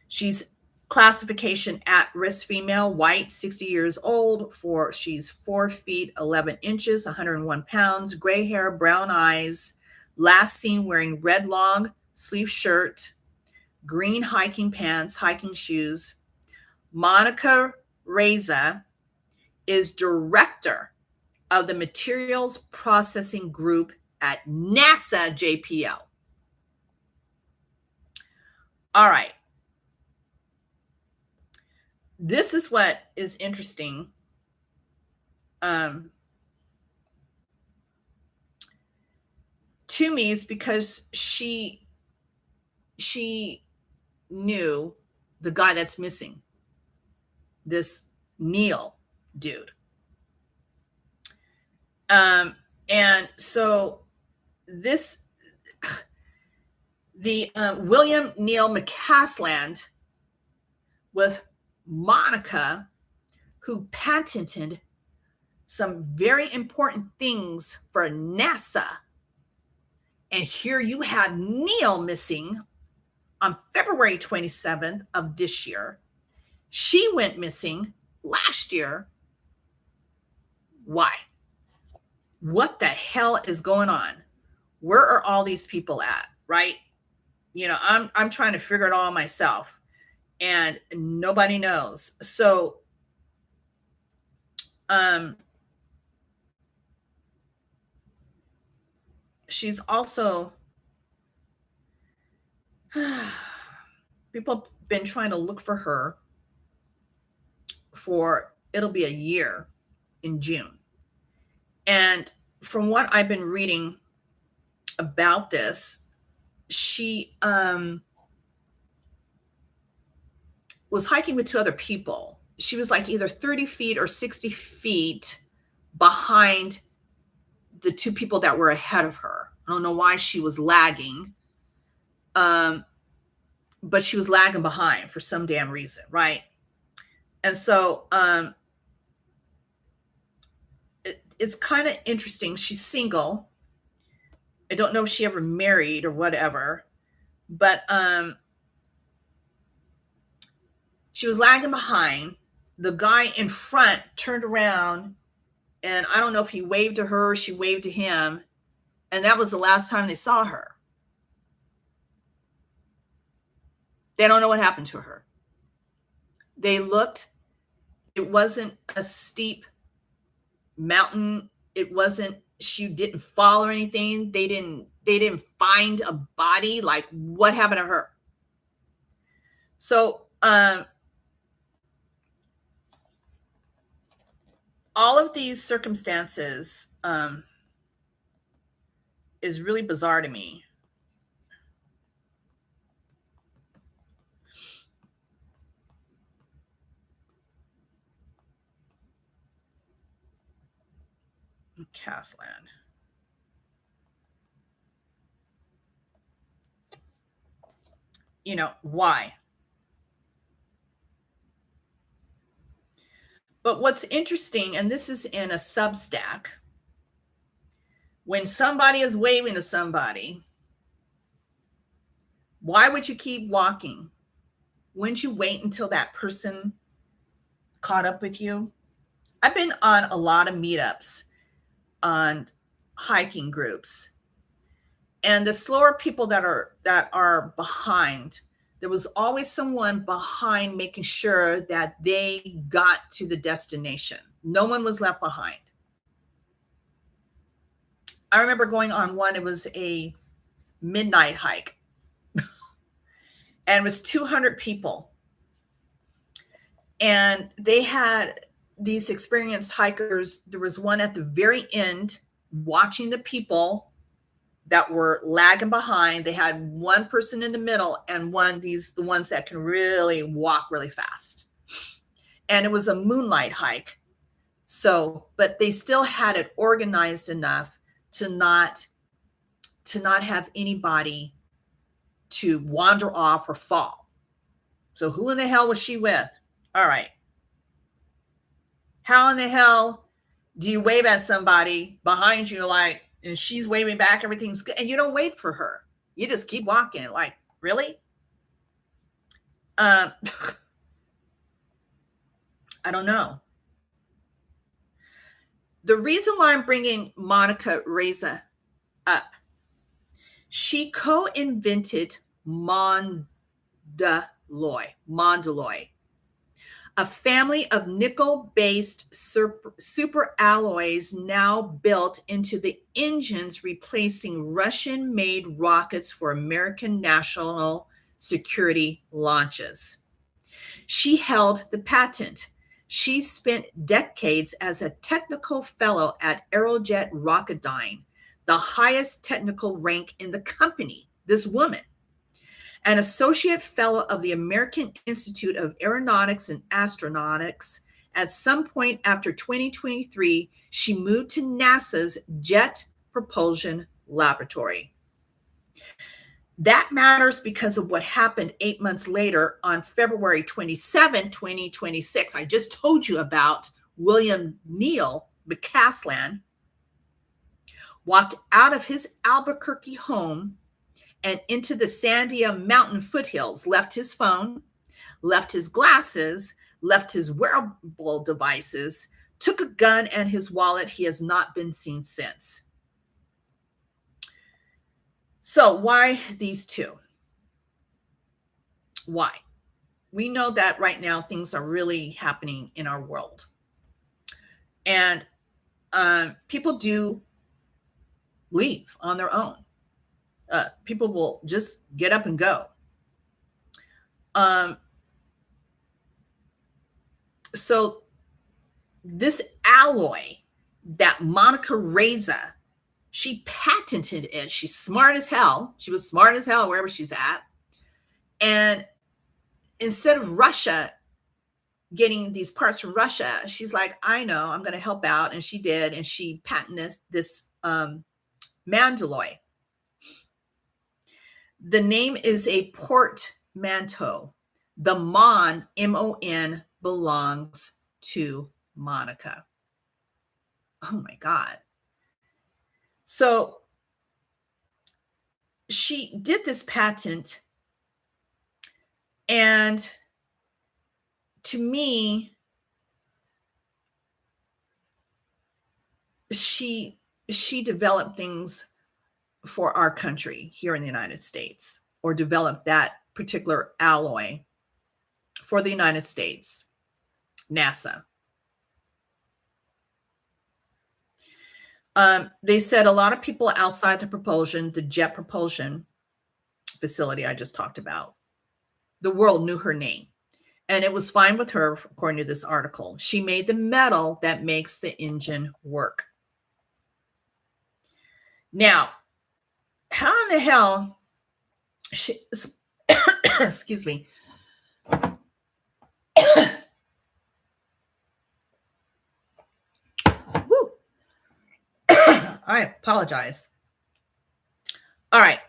She's classification at-risk female, white, 60 years old. She's 4 feet 11 inches, 101 pounds, gray hair, brown eyes. Last seen wearing red long sleeve shirt, green hiking pants, hiking shoes. Monica Reza is director of the Materials Processing Group at NASA JPL. All right. This is what is interesting. To me, is because she knew the guy that's missing, this Neil dude. And so the William Neil McCasland with Monica, who patented some very important things for NASA. And here you had Neil missing on February 27th of this year. She went missing last year. Why? What the hell is going on? Where are all these people at, right? I'm trying to figure it all myself and nobody knows. So she's also people have been trying to look for her it'll be a year in June. And from what I've been reading about this, she was hiking with two other people. She was like either 30 feet or 60 feet behind the two people that were ahead of her. I don't know why she was lagging, but she was lagging behind for some damn reason, right? And so it's kind of interesting. She's single. I don't know if she ever married or whatever, but she was lagging behind. The guy in front turned around, and I don't know if he waved to her or she waved to him, and that was the last time they saw her. They don't know what happened to her. They looked. It wasn't a steep mountain. It wasn't, she didn't fall or anything. They didn't find a body. Like, what happened to her? So all of these circumstances is really bizarre to me. McCasland. You know, why? But what's interesting, and this is in a Substack, when somebody is waving to somebody, why would you keep walking? Wouldn't you wait until that person caught up with you? I've been on a lot of meetups on hiking groups, and the slower people that are behind, there was always someone behind making sure that they got to the destination. No one was left behind. I remember going on one, it was a midnight hike, and it was 200 people. And they had these experienced hikers. There was one at the very end watching the people that were lagging behind. They had one person in the middle and the ones that can really walk really fast. And it was a moonlight hike. So, but they still had it organized enough to not have anybody to wander off or fall. So who in the hell was she with? All right. How in the hell do you wave at somebody behind you, like, and she's waving back, everything's good, and you don't wait for her? You just keep walking. Like, really? I don't know. The reason why I'm bringing Monica Reza up, she co-invented Mondeloy, a family of nickel-based super alloys now built into the engines replacing Russian-made rockets for American national security launches. She held the patent. She spent decades as a technical fellow at Aerojet Rocketdyne, the highest technical rank in the company, this woman. An associate fellow of the American Institute of Aeronautics and Astronautics. At some point after 2023, she moved to NASA's Jet Propulsion Laboratory. That matters because of what happened 8 months later on February 27, 2026. I just told you about William Neil McCasland walked out of his Albuquerque home and into the Sandia Mountain foothills, left his phone, left his glasses, left his wearable devices, took a gun and his wallet. He has not been seen since. So why these two? Why? We know that right now things are really happening in our world. And people do leave on their own. People will just get up and go. So this alloy that Monica Reza, she patented it. She's smart as hell. She was smart as hell wherever she's at. And instead of Russia getting these parts from Russia, she's like, I know, I'm going to help out. And she did. And she patented this Mandalloy. The name is a portmanteau. The M-O-N, belongs to Monica. Oh my God. So she did this patent, and to me, she developed things for our country here in the United States, or developed that particular alloy for the United States, NASA. They said a lot of people outside the jet propulsion facility I just talked about, the world knew her name. And it was fine with her, according to this article. She made the metal that makes the engine work. Now, how in the hell excuse me. Woo. I apologize. All right.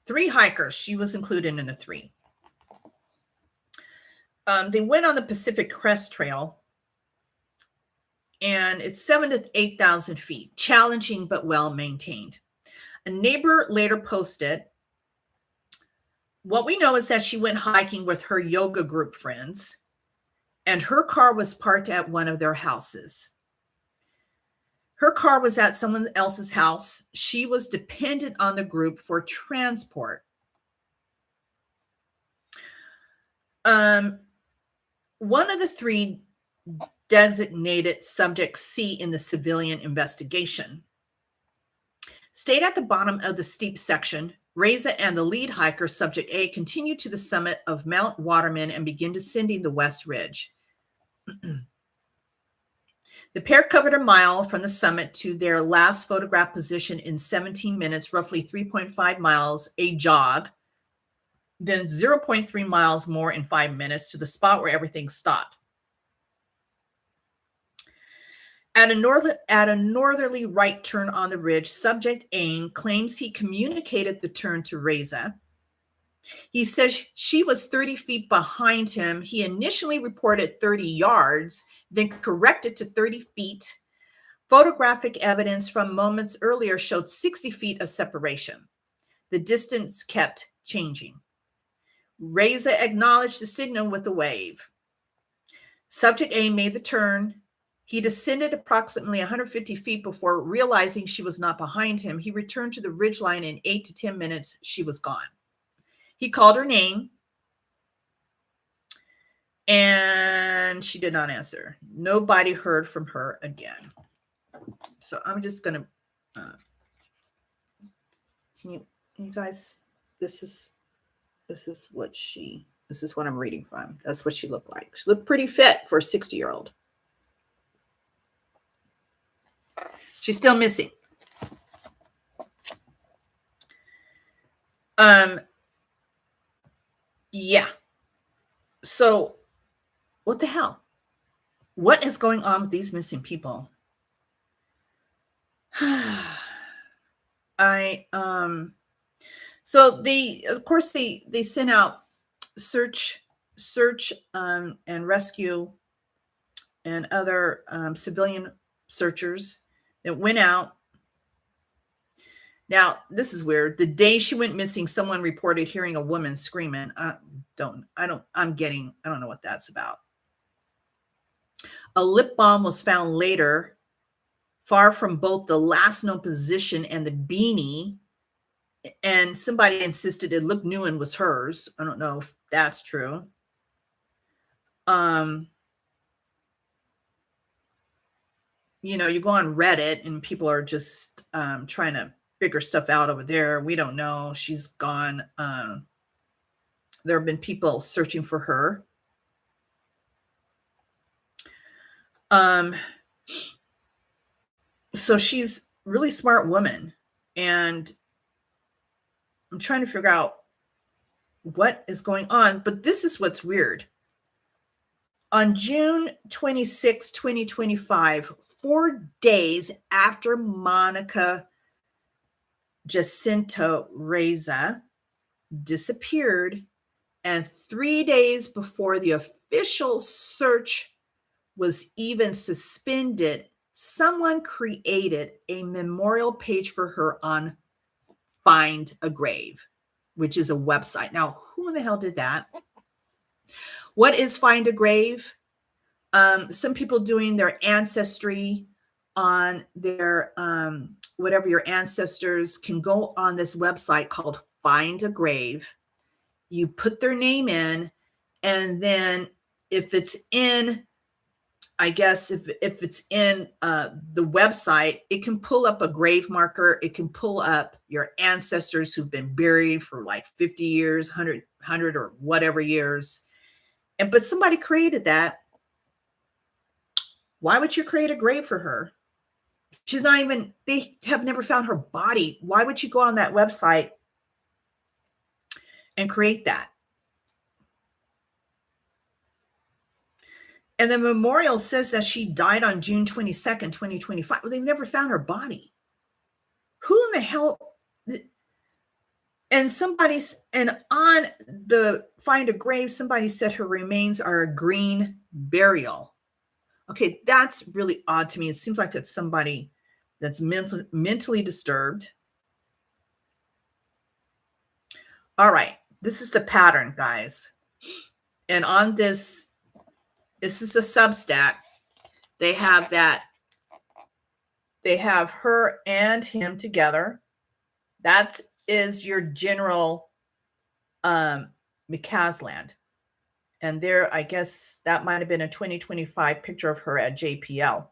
Three hikers. She was included in the three. They went on the Pacific Crest Trail, and it's 7,000 to 8,000 feet, challenging but well maintained. A neighbor later posted, what we know is that she went hiking with her yoga group friends, and her car was parked at one of their houses. Her car was at someone else's house. She was dependent on the group for transport. One of the three designated subject C in the civilian investigation stayed at the bottom of the steep section. Reza and the lead hiker, subject A, continued to the summit of Mount Waterman and began descending the West Ridge. The pair covered a mile from the summit to their last photographed position in 17 minutes, roughly 3.5 miles, a jog, then 0.3 miles more in 5 minutes to the spot where everything stopped. At a northerly right turn on the ridge, subject A claims he communicated the turn to Reza. He says she was 30 feet behind him. He initially reported 30 yards, then corrected to 30 feet. Photographic evidence from moments earlier showed 60 feet of separation. The distance kept changing. Reza acknowledged the signal with a wave. Subject A made the turn. He descended approximately 150 feet before realizing she was not behind him. He returned to the ridgeline in 8 to 10 minutes. She was gone. He called her name, and she did not answer. Nobody heard from her again. So I'm just going to, can you guys, this is what I'm reading from. That's what she looked like. She looked pretty fit for a 60-year-old. She's still missing. Yeah. So what the hell? What is going on with these missing people? So of course they sent out search and rescue and other civilian searchers that went out. Now, this is weird. The day she went missing, someone reported hearing a woman screaming. I don't know what that's about. A lip balm was found later, far from both the last known position and the beanie. And somebody insisted it looked new and was hers. I don't know if that's true. You go on Reddit and people are just trying to figure stuff out over there. We don't know. She's gone. There have been people searching for her. So she's a really smart woman, and I'm trying to figure out what is going on, but this is what's weird. On June 26, 2025, 4 days after Monica Jacinto Reza disappeared, and 3 days before the official search was even suspended, someone created a memorial page for her on Find a Grave, which is a website. Now, who in the hell did that? What is Find a Grave? Some people doing their ancestry on their whatever your ancestors can go on this website called Find a Grave. You put their name in, and then if it's in, I guess if it's in the website, it can pull up a grave marker. It can pull up your ancestors who've been buried for like 50 years, 100 or whatever years. But somebody created that. Why would you create a grave for her? She's not even, they have never found her body. Why would you go on that website and create that? And the memorial says that she died on June 22nd, 2025. Well, they've never found her body. Who in the hell? And on the Find a Grave, somebody said her remains are a green burial. Okay, that's really odd to me. It seems like that's somebody that's mentally disturbed. All right, this is the pattern, guys. And on this is a Substack. They have her and him together. That is your General McCasland. And there, I guess that might have been a 2025 picture of her at JPL.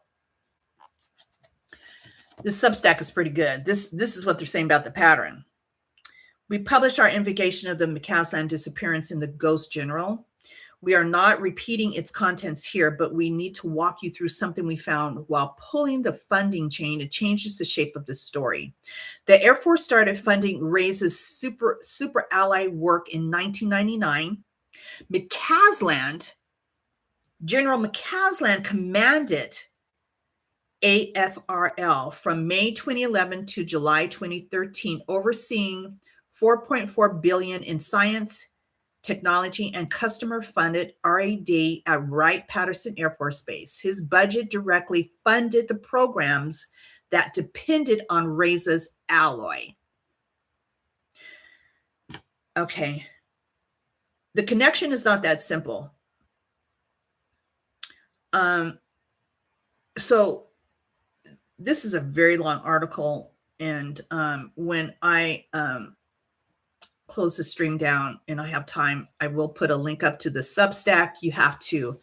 This Substack is pretty good. This is what they're saying about the pattern. We published our investigation of the McClasland disappearance in the Ghost General. We are not repeating its contents here, but we need to walk you through something we found while pulling the funding chain. It changes the shape of the story. The Air Force started funding Reza's super ally work in 1999. McCasland, General McCasland commanded AFRL from May 2011 to July 2013, overseeing $4.4 billion in science, technology, and customer-funded R&D at Wright-Patterson Air Force Base. His budget directly funded the programs that depended on Reza's alloy. Okay. The connection is not that simple. So this is a very long article, and when I close the stream down and I have time, I will put a link up to the Substack. You have to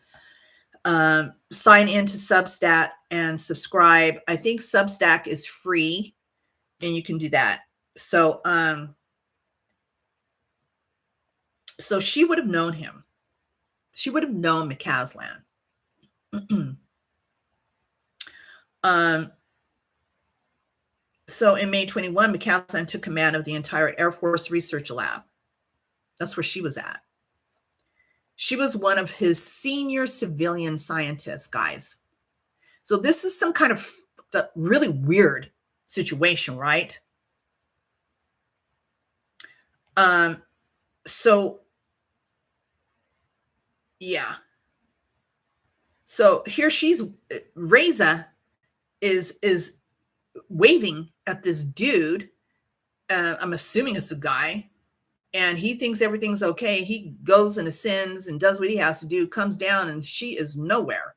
sign into Substack and subscribe. I think Substack is free, and you can do that. So so she would have known him. She would have known McCasland. So in May 21, McCasland took command of the entire Air Force Research Lab. That's where she was at. She was one of his senior civilian scientists, guys. So this is some kind of really weird situation, right? So yeah. So here she's, Reza is waving at this dude. I'm assuming it's a guy, and he thinks everything's okay. He goes and ascends and does what he has to do, comes down, and she is nowhere.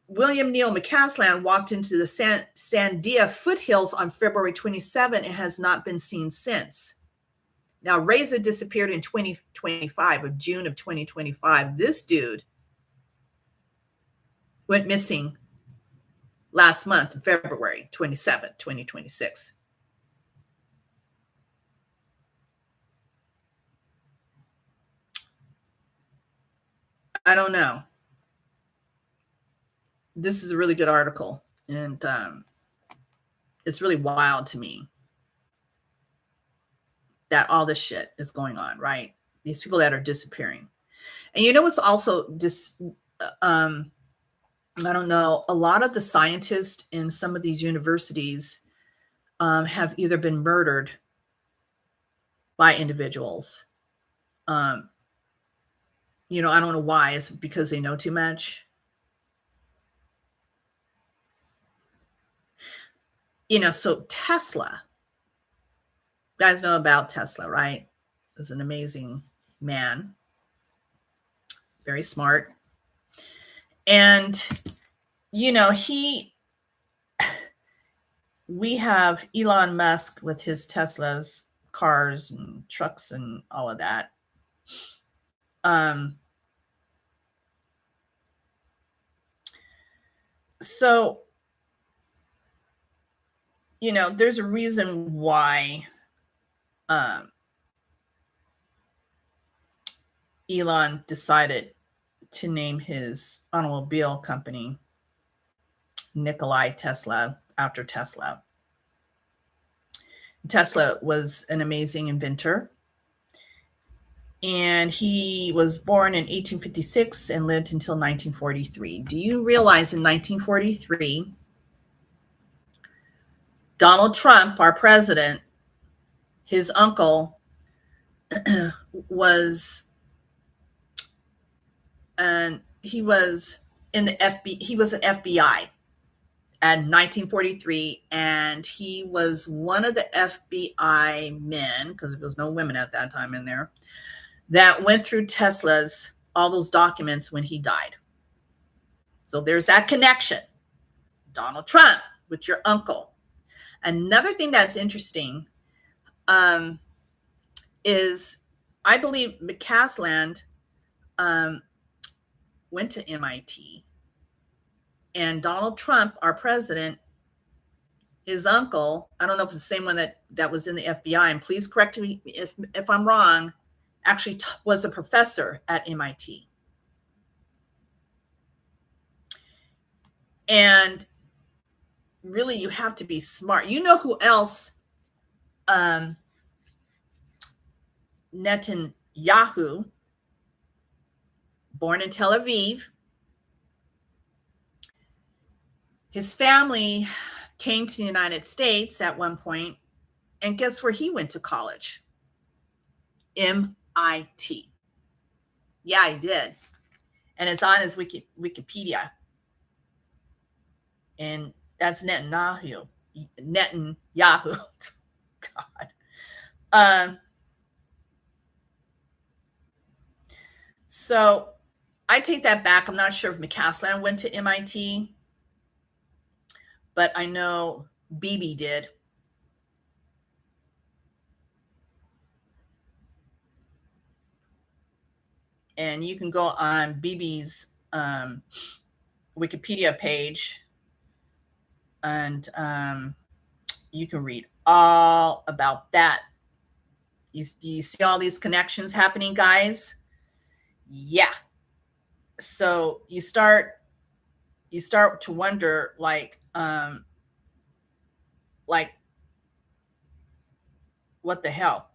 William Neal McCasland walked into the Sandia foothills on February 27 and has not been seen since. Now, Reza disappeared in 2025, of June of 2025. This dude went missing last month, February 27, 2026. I don't know. This is a really good article, and it's really wild to me that all this shit is going on, right? These people that are disappearing. And you know what's also I don't know, a lot of the scientists in some of these universities have either been murdered by individuals. I don't know why. Is it because they know too much? So Tesla, you guys know about Tesla, right? Is an amazing man, very smart. And, we have Elon Musk with his Teslas, cars and trucks and all of that. So, there's a reason why Elon decided to name his automobile company Nikola Tesla after Tesla. Tesla was an amazing inventor, and he was born in 1856 and lived until 1943. Do you realize in 1943, Donald Trump, our president, his uncle was, and he was in the FBI, he was an FBI at 1943, and he was one of the FBI men, because there was no women at that time in there, that went through Tesla's, all those documents when he died. So there's that connection. Donald Trump with your uncle. Another thing that's interesting is I believe McCasland went to MIT, and Donald Trump, our president, his uncle, I don't know if it's the same one that was in the FBI, and please correct me if I'm wrong, actually was a professor at MIT. And really, you have to be smart. You know who else? Netanyahu, born in Tel Aviv. His family came to the United States at one point, and guess where he went to college? MIT. Yeah, he did. And it's on his Wikipedia. And that's Netanyahu. God. So I take that back. I'm not sure if McCasland went to MIT, but I know Bibi did. And you can go on Bibi's Wikipedia page, and you can read all about that. You see all these connections happening, guys? Yeah. So you start to wonder, like what the hell?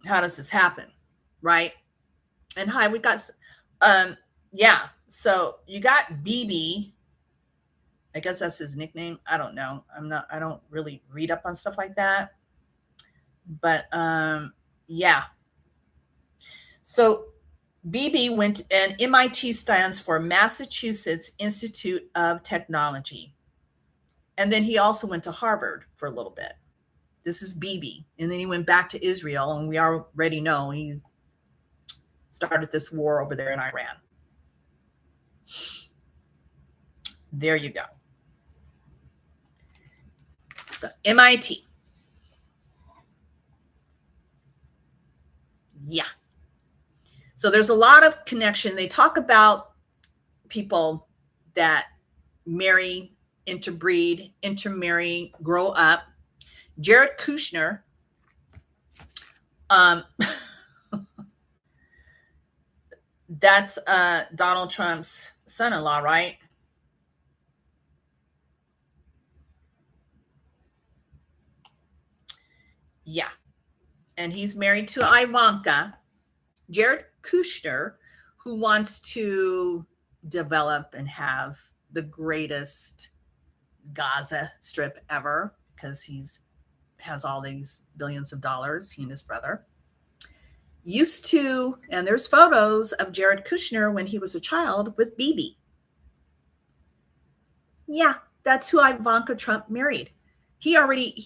How does this happen? Right? And hi, we got yeah. So you got BB. I guess that's his nickname. I don't know. I don't really read up on stuff like that. But yeah. So BB went, and MIT stands for Massachusetts Institute of Technology. And then he also went to Harvard for a little bit. This is BB. And then he went back to Israel, and we already know he started this war over there in Iran. There you go. So MIT. Yeah. So there's a lot of connection. They talk about people that marry, interbreed, intermarry, grow up. Jared Kushner, that's Donald Trump's son-in-law, right? Yeah. And he's married to Ivanka. Jared Kushner, who wants to develop and have the greatest Gaza Strip ever, because has all these billions of dollars, he and his brother. used to, and there's photos of Jared Kushner when he was a child with Bibi. Yeah, that's who Ivanka Trump married. He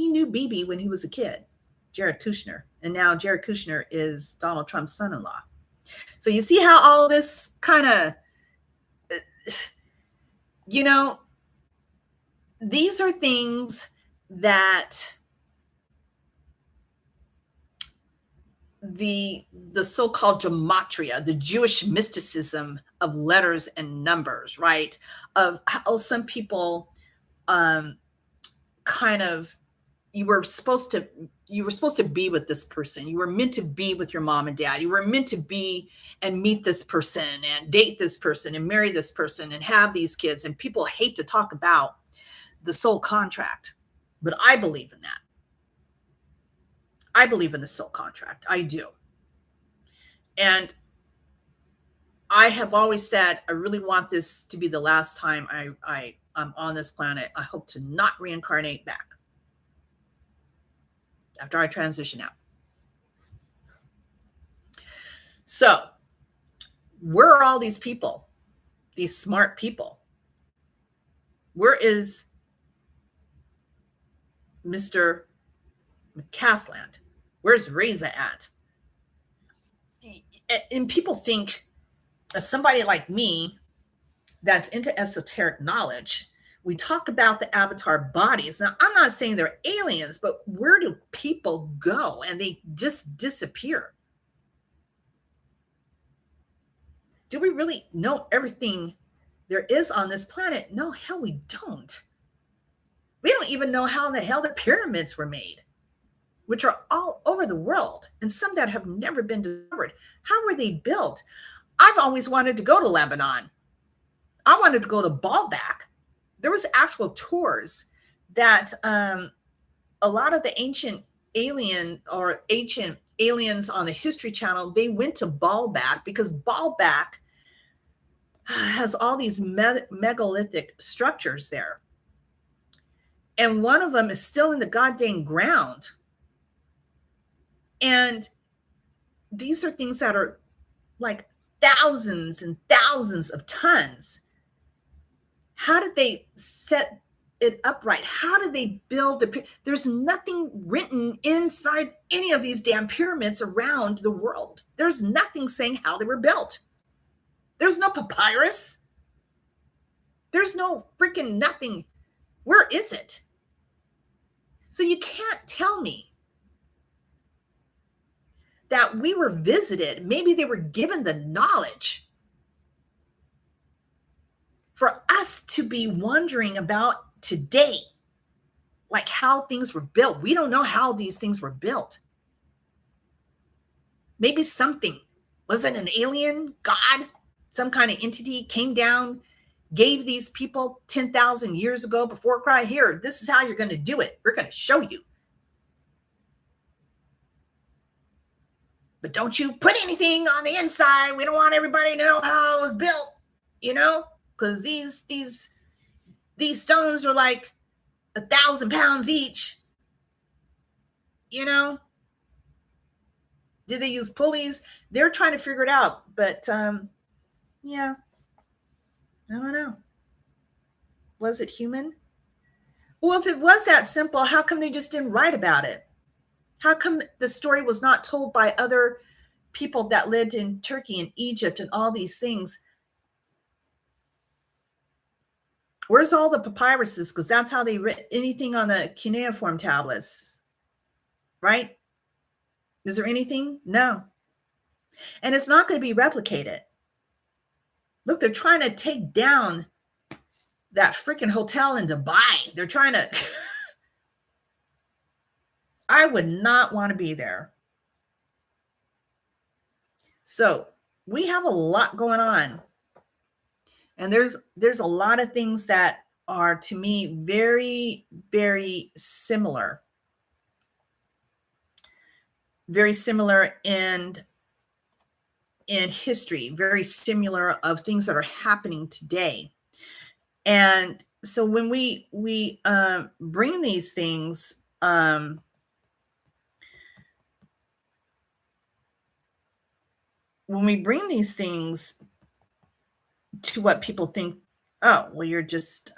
knew Bibi when he was a kid, Jared Kushner. And now Jared Kushner is Donald Trump's son-in-law. So you see how all this kind of, these are things that the so-called gematria, the Jewish mysticism of letters and numbers, right? Of how some people kind of, you were supposed to be with this person. You were meant to be with your mom and dad. You were meant to be and meet this person and date this person and marry this person and have these kids. And people hate to talk about the soul contract, but I believe in that. I believe in the soul contract. I do. And I have always said, I really want this to be the last time I'm on this planet. I hope to not reincarnate back after I transition out. So where are all these people, these smart people? Where is Mr. McCasland? Where's Reza at? And people think, as somebody like me that's into esoteric knowledge, we talk about the avatar bodies. Now, I'm not saying they're aliens, but where do people go and they just disappear? Do we really know everything there is on this planet? No, hell, we don't. We don't even know how the hell the pyramids were made, which are all over the world, and some that have never been discovered. How were they built? I've always wanted to go to Lebanon. I wanted to go to Baalbek. There was actual tours that a lot of the ancient aliens on the History Channel, they went to Baalbek because Baalbek has all these megalithic structures there. And one of them is still in the goddamn ground. And these are things that are like thousands and thousands of tons. How did they set it upright? How did they build there's nothing written inside any of these damn pyramids around the world. There's nothing saying how they were built. There's no papyrus. There's no freaking nothing. Where is it? So you can't tell me that we were visited. Maybe they were given the knowledge for us to be wondering about today, like how things were built. We don't know how these things were built. Maybe something, was it an alien, God, some kind of entity came down, gave these people 10,000 years ago before Christ, here, this is how you're going to do it. We're going to show you. But don't you put anything on the inside. We don't want everybody to know how it was built, because these stones are like 1,000 pounds each. Did they use pulleys? They're trying to figure it out. But yeah, I don't know. Was it human? Well, if it was that simple, how come they just didn't write about it? How come the story was not told by other people that lived in Turkey and Egypt and all these things? Where's all the papyruses? Because that's how they write anything on the cuneiform tablets, right? Is there anything? No. And it's not going to be replicated. Look, they're trying to take down that freaking hotel in Dubai. They're trying to... I would not want to be there. So we have a lot going on. And there's a lot of things that are, to me, very, very similar. Very similar in history, very similar of things that are happening today. And so when we bring these things, when we bring these things to what people think, oh, well, you're just,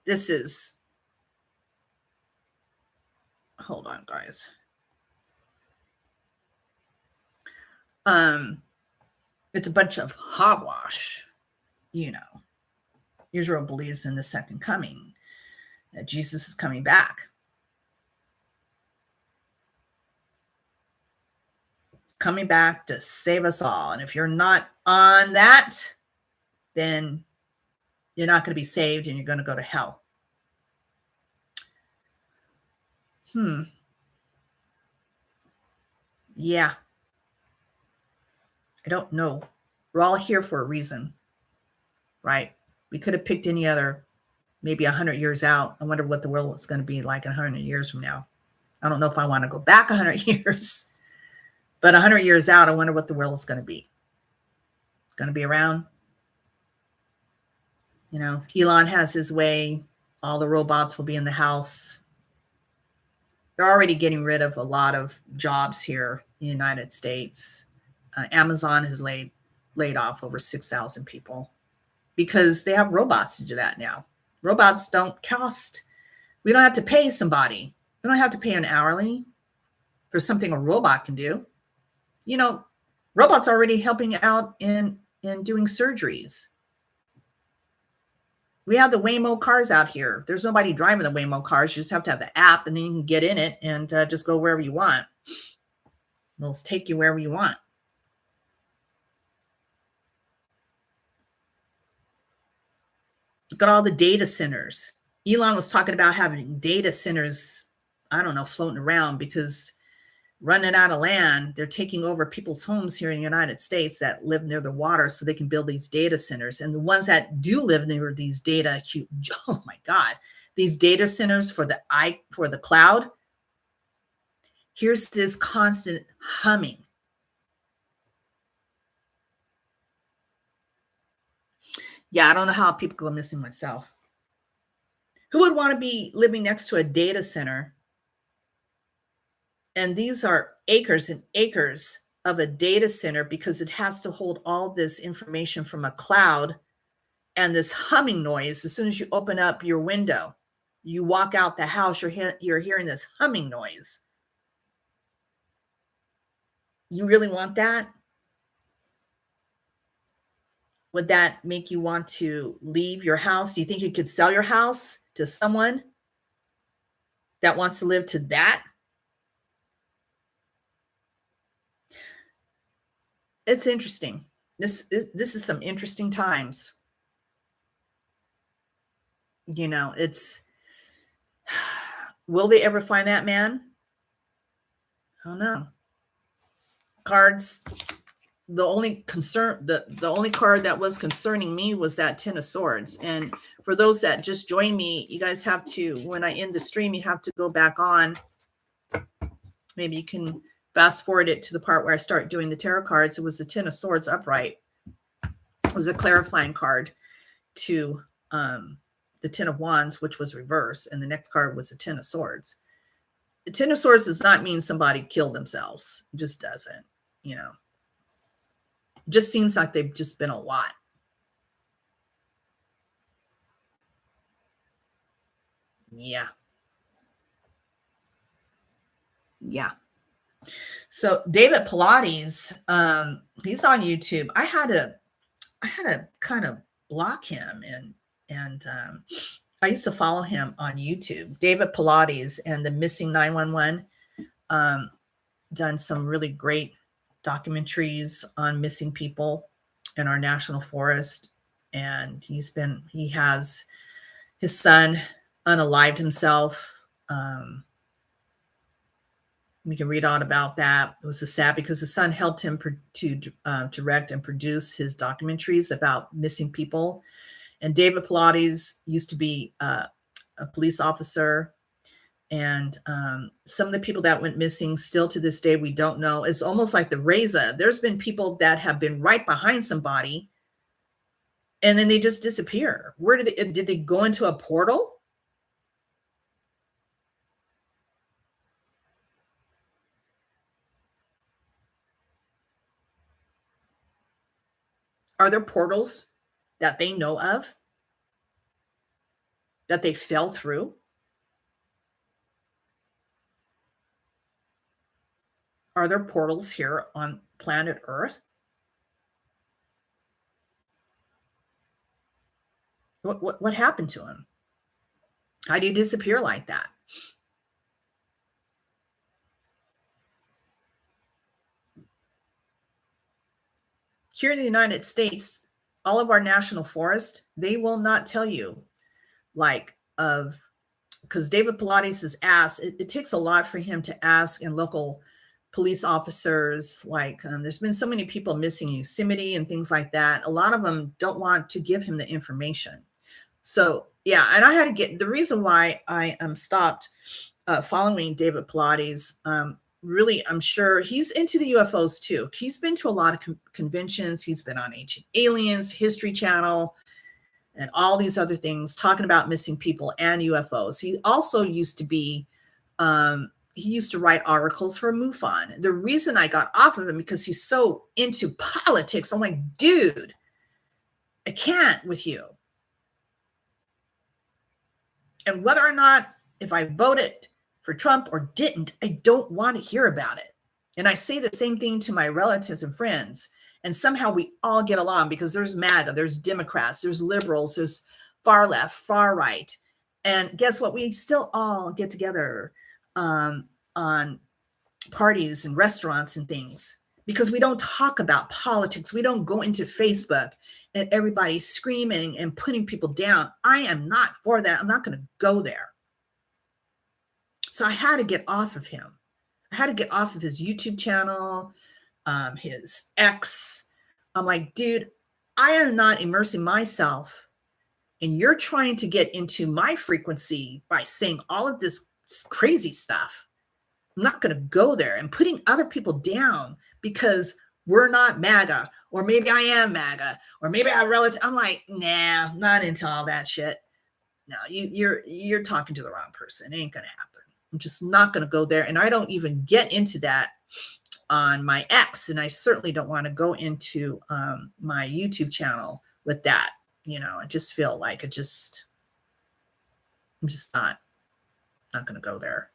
this is, hold on, guys. It's a bunch of hogwash. Israel believes in the second coming, that Jesus is coming back. Coming back to save us all. And if you're not on that, then you're not going to be saved and you're going to go to hell. Yeah. I don't know. We're all here for a reason, right? We could have picked any other, maybe 100 years out. I wonder what the world is going to be like 100 years from now. I don't know if I want to go back 100 years, but 100 years out, I wonder what the world is going to be. It's going to be around. Elon has his way. All the robots will be in the house. They're already getting rid of a lot of jobs here in the United States. Amazon has laid off over 6,000 people because they have robots to do that now. Robots don't cost. We don't have to pay somebody. We don't have to pay an hourly for something a robot can do. Robots are already helping out in doing surgeries. We have the Waymo cars out here. There's nobody driving the Waymo cars. You just have to have the app, and then you can get in it and just go wherever you want. They'll take you wherever you want. Look at all the data centers. Elon was talking about having data centers, I don't know, floating around because running out of land, they're taking over people's homes here in the United States that live near the water so they can build these data centers. And the ones that do live near these oh my God, these data centers for the cloud, here's this constant humming. Yeah, I don't know how people go missing myself. Who would want to be living next to a data center? And these are acres and acres of a data center because it has to hold all this information from a cloud and this humming noise. As soon as you open up your window, you walk out the house, you're hearing this humming noise. You really want that? Would that make you want to leave your house? Do you think you could sell your house to someone that wants to live to that? It's interesting. This is some interesting times. It's, will they ever find that man? I don't know. Cards. The only card that was concerning me was that 10 of Swords. And for those that just joined me, you guys have to, when I end the stream, you have to go back on. Maybe you can fast forward it to the part where I start doing the tarot cards. It was the 10 of Swords upright. It was a clarifying card to the 10 of Wands, which was reverse. And the next card was the 10 of Swords. The 10 of Swords does not mean somebody killed themselves. It just doesn't, It just seems like they've just been a lot. Yeah. So David Pilates, he's on YouTube. I had to kind of block him, and I used to follow him on YouTube. David Pilates and the Missing 911, done some really great documentaries on missing people in our national forest. And he has his son unalived himself. We can read on about that. It was sad because the son helped him to direct and produce his documentaries about missing people. And David Pilates used to be a police officer. And some of the people that went missing still to this day, we don't know. It's almost like the Reza. There's been people that have been right behind somebody and then they just disappear. Where did they go into a portal? Are there portals that they know of that they fell through? Are there portals here on planet Earth? What happened to him? How do you disappear like that? Here in the United States, all of our national forests, they will not tell you, like, of, because David Pilates has asked, it takes a lot for him to ask, and local police officers, like, there's been so many people missing in Yosemite and things like that. A lot of them don't want to give him the information. So, yeah, and I had to get the reason why I stopped following David Pilates. Really, I'm sure he's into the UFOs too. He's been to a lot of conventions. He's been on Ancient Aliens, History Channel, and all these other things talking about missing people and UFOs. He also used to be, he used to write articles for MUFON. The reason I got off of him because he's so into politics. I'm like, dude, I can't with you. And whether or not, if I voted for Trump or didn't, I don't want to hear about it. And I say the same thing to my relatives and friends. And somehow we all get along because there's MAGA, there's Democrats, there's liberals, there's far left, far right. And guess what? We still all get together on parties and restaurants and things because we don't talk about politics. We don't go into Facebook and everybody screaming and putting people down. I am not for that. I'm not going to go there. So I had to get off of him. I had to get off of his YouTube channel, his X. I'm like, dude, I am not immersing myself, and you're trying to get into my frequency by saying all of this crazy stuff. I'm not going to go there and putting other people down because we're not MAGA, or maybe I am MAGA, or maybe I relative. I'm like, nah, not into all that shit. No, you're talking to the wrong person. It ain't going to happen. I'm just not going to go there. And I don't even get into that on my X. And I certainly don't want to go into my YouTube channel with that. You know, I just feel like I'm just not going to go there.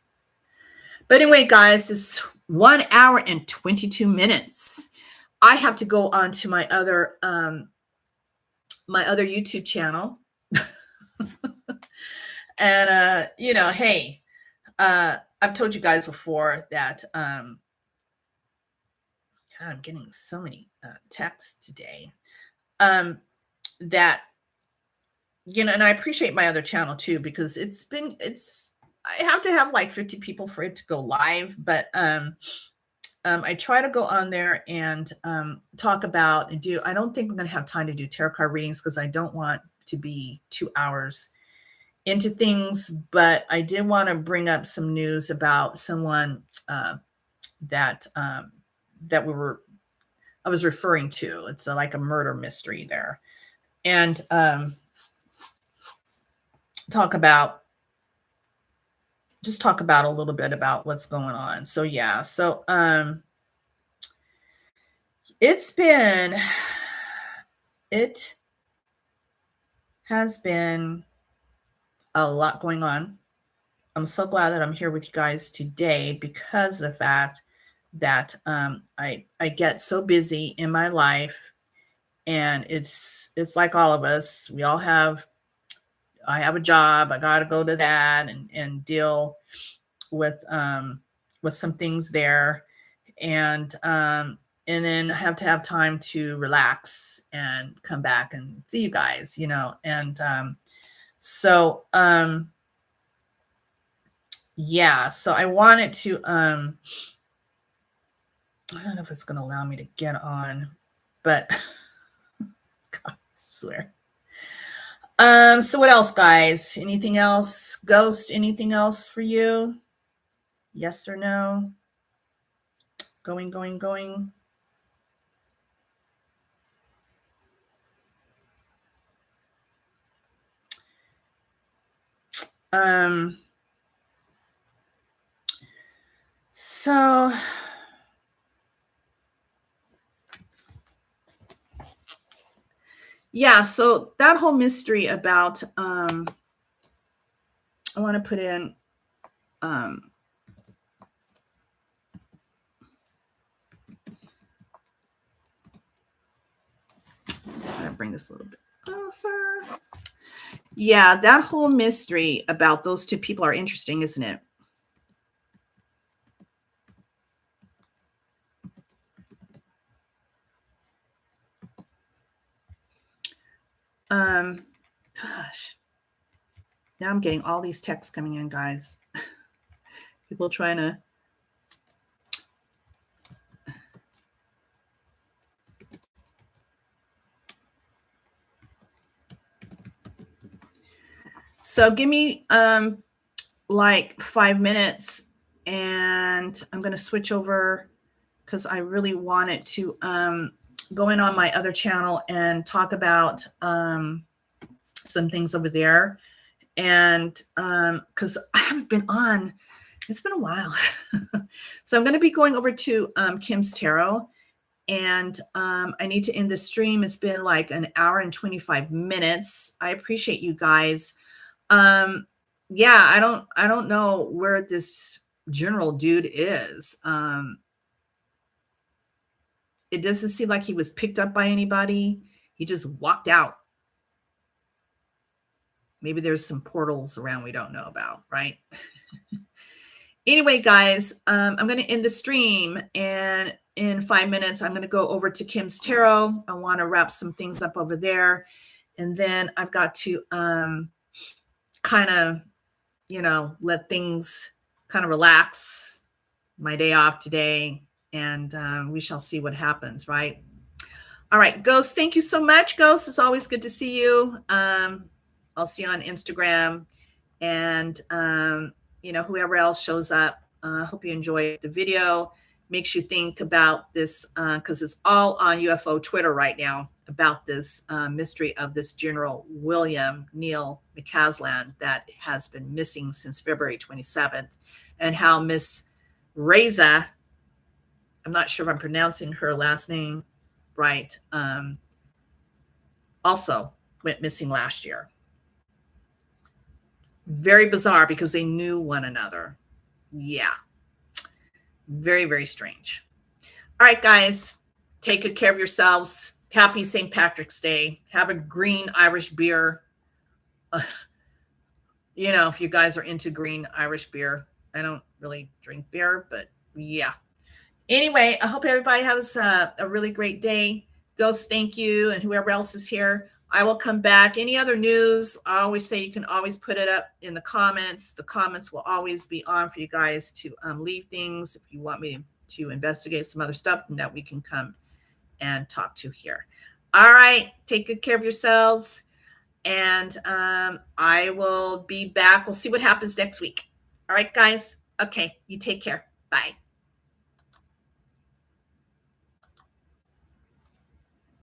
But anyway, guys, it's 1 hour and 22 minutes. I have to go on to my other YouTube channel. And you know, hey, I've told you guys before that God, I'm getting so many texts today. That, you know, and I appreciate my other channel too, because I have to have like 50 people for it to go live, but I try to go on there and talk about and do. I don't think I'm going to have time to do tarot card readings because I don't want to be 2 hours into things, but I did want to bring up some news about someone that I was referring to. It's like a murder mystery there, and talk about a little bit about what's going on. So yeah, so it has been a lot going on. I'm so glad that I'm here with you guys today because of the fact that I get so busy in my life, and it's like all of us. I have a job. I got to go to that and deal with some things there, and then I have to have time to relax and come back and see you guys, you know, and so yeah, so I wanted to I don't know if it's going to allow me to get on, but God, I swear. So what else, guys? Anything else? Ghost, anything else for you? Yes or no? Going. So Yeah, so that whole mystery about I want to put in I'm going to bring this a little bit closer. Yeah, that whole mystery about those two people are interesting, isn't it? Gosh. Now I'm getting all these texts coming in, guys. People trying to. So give me like 5 minutes and I'm going to switch over because I really wanted to go in on my other channel and talk about some things over there. And because I haven't been on, it's been a while. So I'm going to be going over to Kim's Tarot. And I need to end the stream. It's been like an hour and 25 minutes. I appreciate you guys. Yeah, I don't know where this general dude is. It doesn't seem like he was picked up by anybody. He just walked out. Maybe there's some portals around we don't know about, right? Anyway, guys, I'm going to end the stream, and in 5 minutes, I'm going to go over to Kim's Tarot. I want to wrap some things up over there, and then I've got to kind of, let things kind of relax. My day off today, and we shall see what happens, right? All right, Ghost, thank you so much. Ghost, it's always good to see you. I'll see you on Instagram, and whoever else shows up. Hope you enjoy the video. Makes you think about this because it's all on UFO Twitter right now about this mystery of this General William Neil McCasland that has been missing since February 27th, and how Miss Reza, I'm not sure if I'm pronouncing her last name right, also went missing last year. Very bizarre because they knew one another. Yeah. Very, very strange. All right, guys, take good care of yourselves. Happy St. Patrick's Day. Have a green Irish beer. If you guys are into green Irish beer. I don't really drink beer, but yeah. Anyway, I hope everybody has a really great day. Ghost, thank you, and whoever else is here. I will come back. Any other news, I always say you can always put it up in the comments. The comments will always be on for you guys to leave things if you want me to investigate some other stuff and that we can come and talk to here. All right. Take good care of yourselves. And I will be back. We'll see what happens next week. All right, guys. Okay. You take care. Bye.